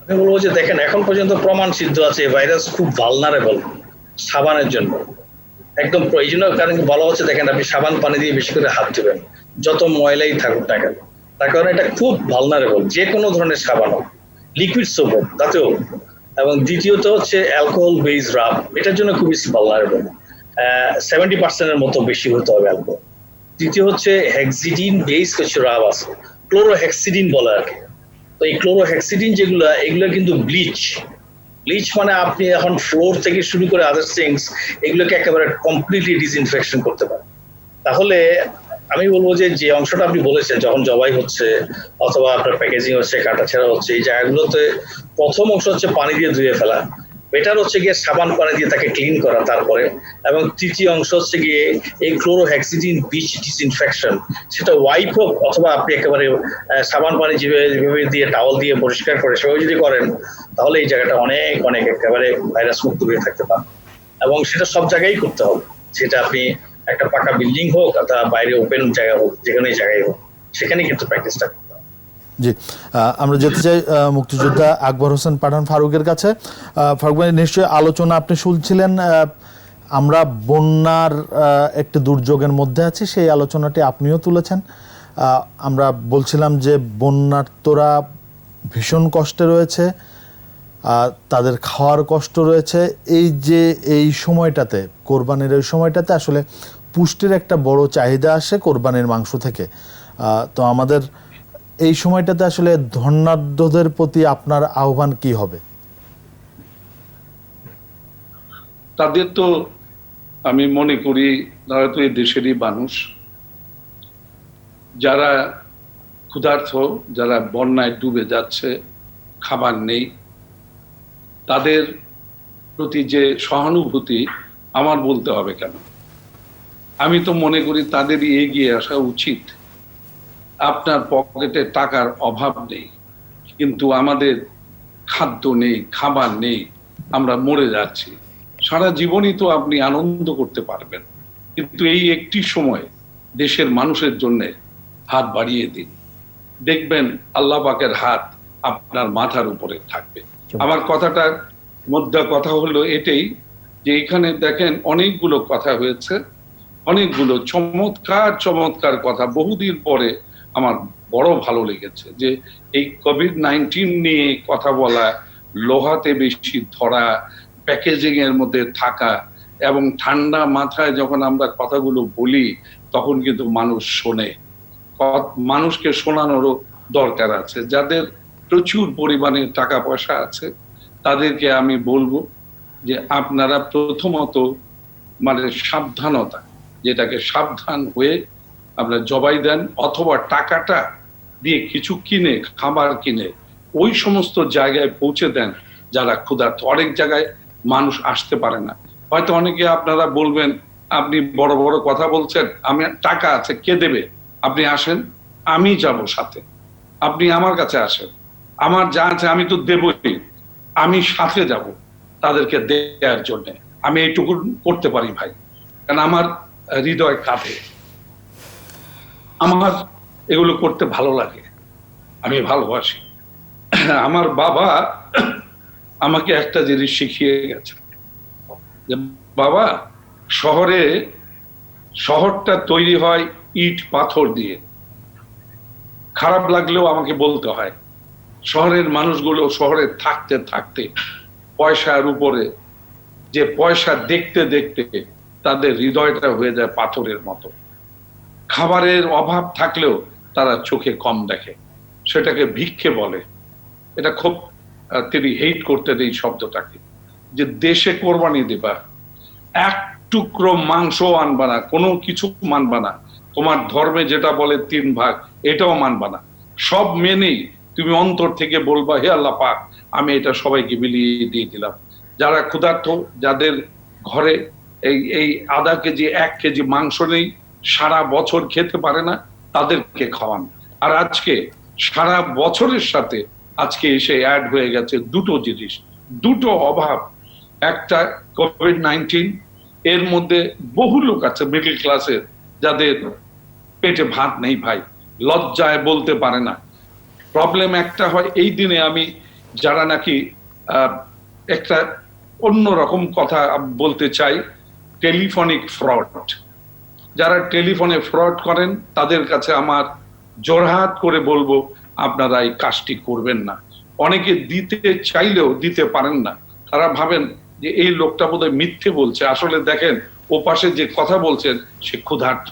আমি বলবো যে দেখেন, এখন পর্যন্ত প্রমাণ সিদ্ধ আছে ভাইরাস খুব ভালনারেবল সাবানের জন্য, একদম প্রয়োজনীয়। কারণ বলা হচ্ছে দেখেন, আপনি সাবান পানি দিয়ে বেশি করে হাত ধুবেন, যত ময়লাই থাকুক না কেন, তার কারণে এটা খুব ভালনারেবল, যে কোনো ধরনের সাবান হোক, লিকুইড সোপ হোক তাতেও। এবং দ্বিতীয়ত হচ্ছে অ্যালকোহল বেস রাব, এটার জন্য খুবই ভালনারেবল, 70% মতো বেশি হতে হবে অ্যালকোহল। তৃতীয় হচ্ছে হেক্সিডিন বেস কিছু রাব আছে, ক্লোরোহেক্সিডিন বলে আর কি। তো এই ক্লোরোহেক্সিডিন যেগুলো, এগুলো কিন্তু ব্লিচ মানে আপনি এখন ফ্লোর থেকে শুরু করে আদার থিংস এগুলোকে একেবারে কমপ্লিটলি ডিসইনফেকশন করতে পারেন। তাহলে আমি বলবো যে যে অংশটা আপনি বলেছেন, যখন জবাই হচ্ছে অথবা আপনার প্যাকেজিং হচ্ছে, কাটাছেঁড়া হচ্ছে, এই জায়গাগুলোতে প্রথম অংশ হচ্ছে পানি দিয়ে ধুয়ে ফেলা, বেটার হচ্ছে গিয়ে সাবান পানি দিয়ে তাকে ক্লিন করা তারপরে। এবং তৃতীয় অংশ হচ্ছে গিয়ে এই ক্লোরোহেক্সিডিন বিচ ডিসইনফেকশন, সেটা ওয়াইপ হোক অথবা আপনি একেবারে সাবান পানি যেভাবে দিয়ে টাওয়াল দিয়ে পরিষ্কার করে সেভাবে যদি করেন, তাহলে এই জায়গাটা অনেক অনেক একেবারে ভাইরাস মুক্ত হয়ে থাকতে পারে। এবং সেটা সব জায়গায় করতে হবে, সেটা আপনি একটা পাকা বিল্ডিং হোক অথবা বাইরে ওপেন জায়গা হোক, যেখানে জায়গায় হোক, সেখানে কিন্তু প্র্যাকটিসটা করতে হবে। জি, আমরা যেতে চাই মুক্তিযোদ্ধা আকবর হোসেন পাঠান ফারুকের কাছে। ফারুক ভাই, নিশ্চয়ই আলোচনা আপনি শুনছিলেন, আমরা বন্যার একটি দুর্যোগের মধ্যে আছি, সেই আলোচনাটি আপনিও তুলেছেন। আমরা বলছিলাম যে বন্যার্তরা ভীষণ কষ্টে রয়েছে, তাদের খাওয়ার কষ্ট রয়েছে। এই সময়টাতে, কোরবানির এই সময়টাতে আসলে পুষ্টির একটা বড় চাহিদা আসে কোরবানির মাংস থেকে। তো আমাদের এই সময়টাতে আসলে ধন্যাঢ্যদের প্রতি আপনার আহ্বান কি হবে? তাদের তো আমি মনে করি তারা তো এই দেশেরই মানুষ, যারা ক্ষুধার্ত, যারা বন্যায় ডুবে যাচ্ছে, খাবার নেই, তাদের প্রতি যে সহানুভূতি আমার বলতে হবে কেন, আমি তো মনে করি তাদেরই এগিয়ে আসা উচিত। আপনার পকেটে টাকার অভাব নেই, কিন্তু আমাদের খাদ্য নেই, খাবার নেই, আমরা মরে যাচ্ছি। সারা জীবনই তো আপনি আনন্দ করতে পারবেন, কিন্তু এই একটি সময় দেশের মানুষের জন্য হাত বাড়িয়ে দিন, দেখবেন আল্লাহ পাকের হাত আপনার মাথার উপরে থাকবে। আমার কথাটার মধ্যে কথা হলো এটাই যে এখানে দেখেন অনেকগুলো কথা হয়েছে, অনেকগুলো চমৎকার কথা। বহুদিন পরে আমার বড় ভালো লেগেছে যে এই COVID-19 নিয়ে কথা বলা, লোহাতে বেশি ধরা, প্যাকেজিং এর মধ্যে থাকা, এবং ঠান্ডা মাথায় যখন আমরা কথাগুলো বলি তখন কিন্তু মানুষ শোনে। মানুষকে শোনানোরও দরকার আছে। যাদের প্রচুর পরিমাণে টাকা পয়সা আছে তাদেরকে আমি বলবো যে আপনারা প্রথমত মানে সাবধানতা, যেটাকে সাবধান হয়ে আপনারা জবাই দেন, অথবা টাকাটা দিয়ে কিছু কিনে, খাবার কিনে ওই সমস্ত জায়গায় পৌঁছে দেন যারা ক্ষুধার্ত। অনেক জায়গায় মানুষ আসতে পারে না, হয়তো অনেকে আপনারা বলবেন আপনি বড় বড় কথা বলছেন, আমি টাকা আছে কে দেবে, আপনি আসেন, আমি যাব সাথে, আপনি আমার কাছে আসেন, আমার যা আছে আমি তো দেবই, আমি সাথে যাব তাদেরকে দেওয়ার জন্য। আমি এইটুকু করতে পারি ভাই, কারণ আমার হৃদয় কাঁধে, আমার এগুলো করতে ভালো লাগে, আমি ভালোবাসি। আমার বাবা আমাকে একটা জিনিস শিখিয়ে গেছে যে বাবা, শহরটা তৈরি হয় ইট পাথর দিয়ে। খারাপ লাগলেও আমাকে বলতে হয়, শহরের মানুষগুলো শহরে থাকতে থাকতে পয়সার উপরে, যে পয়সা দেখতে দেখতে তাদের হৃদয়টা হয়ে যায় পাথরের মতো। খাবারের অভাব থাকলেও তারা চোখে কম দেখে, সেটাকে ভিক্ষে বলে। এটা খুব তিনি হেট করতেন এই শব্দটাকে, যে দেশে কোরবানি দিবা, এক টুকরো মাংস আনবা না, কোনো কিছু মানবা না, তোমার ধর্মে যেটা বলে 3 ভাগ এটাও মানবা না, সব মেনেই তুমি অন্তর থেকে বলবা হে আল্লাহ পাক, আমি এটা সবাইকে বিলিয়ে দিয়ে দিলাম। যারা ক্ষুধার্ত, যাদের ঘরে এই আধা কেজি 1 কেজি মাংস নেই, সারা বছর খেতে পারে না, তাদেরকে খাওয়ান। আর আজকে সারা বছরের সাথে আজকে এসে অ্যাড হয়ে গেছে দুটো জিনিস, দুটো অভাব। একটা কোভিড-19, এর মধ্যে বহু লোক আছে মিডল ক্লাসের যাদের পেটে ভাত নেই ভাই, লজ্জায় বলতে পারে না। প্রবলেম একটা হয় এই দিনে, আমি যারা নাকি একটা অন্যরকম কথা বলতে চাই, টেলিফোনিক ফ্রড, যারা টেলিফোনে ফ্রড করেন তাদের কাছে আমার জোরহাত করে বলবো আপনারা এই কাজটি করবেন না। অনেকে দিতে চাইলেও দিতে পারেন না, তারা ভাবেন যে এই লোকটা বোধহয় মিথ্যে বলছে। আসলে দেখেন ও পাশে যে কথা বলছেন সে ক্ষুধার্ত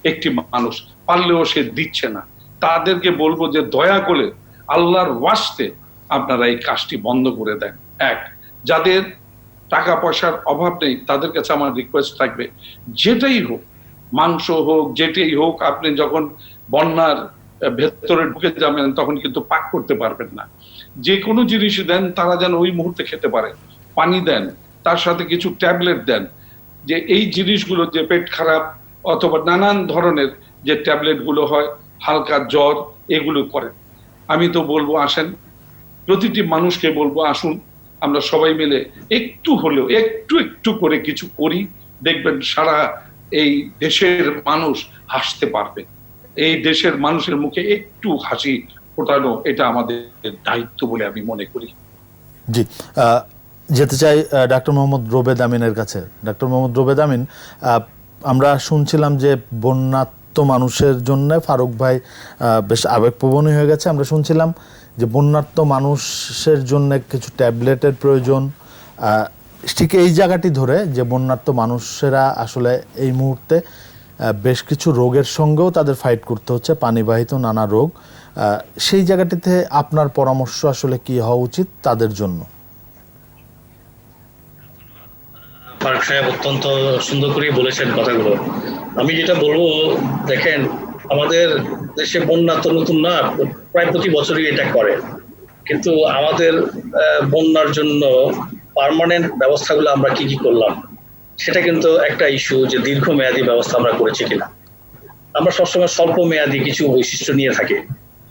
একটি মানুষ, পারলেও সে দিচ্ছে না। তাদেরকে বলবো যে দয়া করে আল্লাহর ওয়াস্তে আপনারা এই কাজটি বন্ধ করে দেন। এক, যাদের টাকা পয়সার অভাব নেই তাদের কাছে আমার রিকোয়েস্ট থাকবে, যেটাই হোক, মাংস হোক, যেটাই হোক, আপনি যখন বন্যার ভেতরে ঢুকে যাবেন তখন কিন্তু পাক করতে পারবেন না, যে কোনো জিনিস দেন তারা যেন ওই মুহূর্তে খেতে পারে। পানি দেন, তার সাথে কিছু ট্যাবলেট দেন, যে এই জিনিসগুলো, যে পেট খারাপ অথবা নানান ধরনের যে ট্যাবলেট গুলো হয়, হালকা জ্বর, এগুলো করেন। আমি তো বলবো আসেন, প্রতিটি মানুষকে বলবো আসুন, আমরা সবাই মিলে একটু হলেও একটু একটু করে কিছু করি, দেখবেন সারা এই দেশের মানুষ হাসতে পারবে। এই দেশের মানুষের মুখে একটু হাসি ফোটানো, এটা আমাদের দায়িত্ব বলে আমি মনে করি। জি, যেতে চাই ডাক্তার মোহাম্মদ রোবেদ আমিনের কাছে। ডাক্তার মোহাম্মদ রোবেদ আমিন, আমরা শুনছিলাম যে বন্যার্ত মানুষের জন্য ফারুক ভাই বেশ আবেগপ্রবণ হয়ে গেছে। আমরা শুনছিলাম যে বন্যার্ত মানুষের জন্য কিছু ট্যাবলেটের প্রয়োজন। ঠিক এই জায়গাটি ধরে যে বন্যার্ত মানুষেরা আসলে এই মুহূর্তে বেশ কিছু রোগের সঙ্গেও তাদের ফাইট করতে হচ্ছে, পানিবাহিত নানা রোগ। সেই জায়গাটিতে আপনার পরামর্শ আসলে কি হওয়া উচিত তাদের জন্য? ফারুক সাহেব অত্যন্ত সুন্দর করে বলেছেন কথাগুলো। আমি যেটা বলবো, দেখেন আমাদের দেশে বন্যা তো নতুন না, প্রায় প্রতি বছরই এটা করে, কিন্তু আমাদের বন্যার জন্য পার্মানেন্ট ব্যবস্থাগুলো আমরা কি কি করলাম সেটা কিন্তু একটা ইস্যু, যে দীর্ঘমেয়াদী ব্যবস্থা আমরা করেছি কিনা। আমরা সবসময় স্বল্প মেয়াদী কিছু বৈশিষ্ট্য নিয়ে থাকি,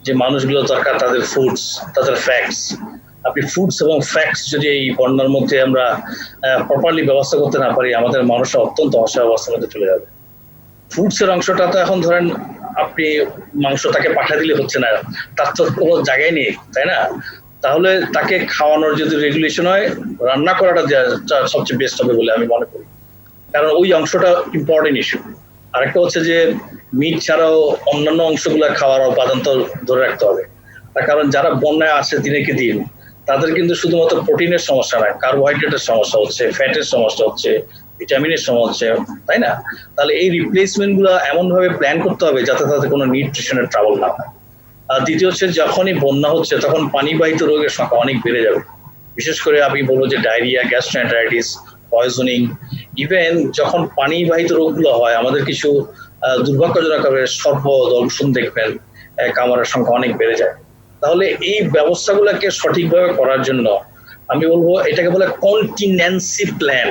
যে মানুষগুলো দরকার তাদের ফুডস, তাদের ফ্যাক্টস। আপনি ফুডস এবং ফ্যাক্টস যদি এই বন্যার মধ্যে আমরা প্রপারলি ব্যবস্থা করতে না পারি, আমাদের মানুষ অত্যন্ত অসহায় অবস্থার মধ্যে চলে যাবে। ফুডস এর অংশটা তো এখন ধরেন আপনি মাংস তাকে পাঠিয়ে দিলে হচ্ছে না, তার তো কোনো জায়গায় নেই, তাই না? তাহলে তাকে খাওয়ানোর যদি রেগুলেশন হয়, রান্না করাটা সবচেয়ে বেস্ট হবে বলে আমি মনে করি, কারণ ওই অংশটা ইম্পর্টেন্ট ইস্যু। আরেকটা হচ্ছে যে মিট ছাড়াও অন্যান্য অংশগুলো খাওয়ার উপাদান তো ধরে রাখতে হবে, তার কারণ যারা বন্যায় আসে দিনে কি দিন, তাদের কিন্তু শুধুমাত্র প্রোটিনের সমস্যা নয়, কার্বোহাইড্রেটের সমস্যা হচ্ছে, ফ্যাটের সমস্যা হচ্ছে, ভিটামিনের সমস্যা, তাই না? তাহলে এই রিপ্লেসমেন্ট গুলো এমন ভাবে প্ল্যান করতে হবে যাতে তাদের কোনো নিউট্রিশনের ট্রাবল না হয়। আর দ্বিতীয় হচ্ছে, যখনই বন্যা হচ্ছে তখন পানিবাহিত রোগের সংখ্যা অনেক বেড়ে যাবে। বিশেষ করে আমি বলবো যে ডায়রিয়া, গ্যাস্ট্রোএন্টারাইটিস, পয়জনিং, ইভেন যখন পানিবাহিত রোগগুলো হয়, আমাদের কিছু দুর্ভাগ্যজনকভাবে সর্প দংশন দেখবেন, কামড়ের সংখ্যা অনেক বেড়ে যায়। তাহলে এই ব্যবস্থাগুলোকে সঠিকভাবে করার জন্য আমি বলবো এটাকে বলে কন্টিনেন্সি প্ল্যান।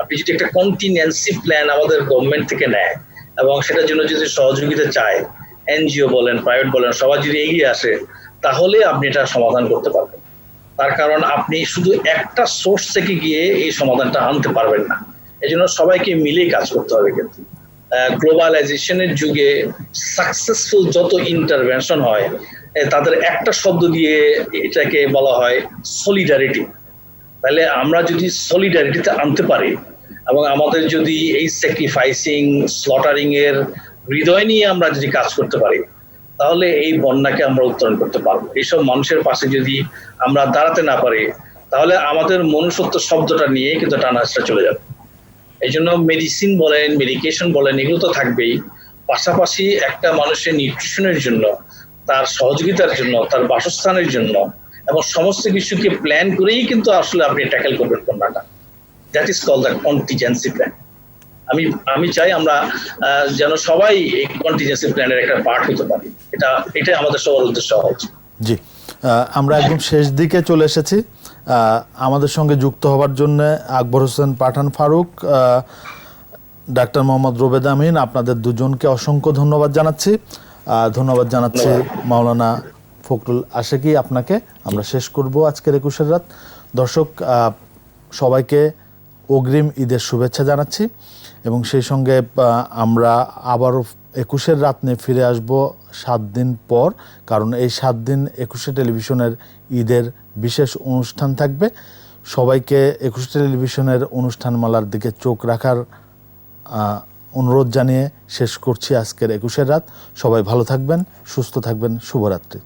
আপনি যদি একটা কন্টিনজেন্সি প্ল্যান আমাদের গভর্নমেন্ট থেকে নেয় এবং সেটার জন্য যদি সহযোগিতা চায়, এনজিও বলেন, প্রাইভেট বলেন, সবাই যদি এগিয়ে আসে, তাহলে আপনি এটা সমাধান করতে পারবেন। তার কারণ আপনি শুধু একটা সোর্স থেকে গিয়ে এই সমাধানটা আনতে পারবেন না। এই জন্য সবাইকে মিলেই কাজ করতে হবে। কিন্তু গ্লোবালাইজেশনের যুগে সাকসেসফুল যত ইন্টারভেনশন হয়, তাদের একটা শব্দ দিয়ে এটাকে বলা হয় সলিডারিটি। তাহলে আমরা যদি সলিডারিটিতে আনতে পারি এবং আমাদের যদি এই স্যাক্রিফাইসিং, স্লটারিং এর হৃদয় নিয়ে আমরা যদি কাজ করতে পারি, তাহলে এই বন্যাকে আমরা উত্তরণ করতে পারবো। এইসব মানুষের পাশে যদি আমরা দাঁড়াতে না পারি, তাহলে আমাদের মনুষ্যত্ব শব্দটা নিয়ে কিন্তু টানাটা চলে যাবে। এই জন্য মেডিসিন বলেন, মেডিকেশন বলেন, এগুলো তো থাকবেই। পাশাপাশি একটা মানুষের নিউট্রিশনের জন্য, তার সহযোগিতার জন্য, তার বাসস্থানের জন্য এবং সমস্ত কিছুকে প্ল্যান করেই কিন্তু আসলে আপনি ট্যাকেল করবেন বন্যাটা। That is called the contingency plan. আমি চাই আমরা যেন সবাই এই কন্টিজেন্সি প্ল্যানের একটা পার্ট হতে পারি। এটাই আমাদের সবার উদ্দেশ্য হওয়া উচিত। জি, আমরা একদম শেষ দিকে চলে এসেছি। আমাদের সঙ্গে যুক্ত হওয়ার জন্য আকবর হোসেন পাঠান ফারুক, ডাক্তার মোহাম্মদ রুবেদ আমিন, আপনাদের দুজনকে অসংখ্য ধন্যবাদ জানাচ্ছি। ধন্যবাদ জানাচ্ছি মাওলানা ফখরুল আশেকি আপনাকে। আমরা শেষ করব আজকের 21 রাত। দর্শক, সবাইকে অগ্রিম ঈদের শুভেচ্ছা জানাচ্ছি এবং সেই সঙ্গে আমরা আবারও 21 রাত নিয়ে ফিরে আসব 7 দিন পর, কারণ এই 7 দিন 21 টেলিভিশনের ঈদের বিশেষ অনুষ্ঠান থাকবে। সবাইকে 21 টেলিভিশনের অনুষ্ঠানমালার দিকে চোখ রাখার অনুরোধ জানিয়ে শেষ করছি আজকের 21 রাত। সবাই ভালো থাকবেন, সুস্থ থাকবেন। শুভরাত্রি।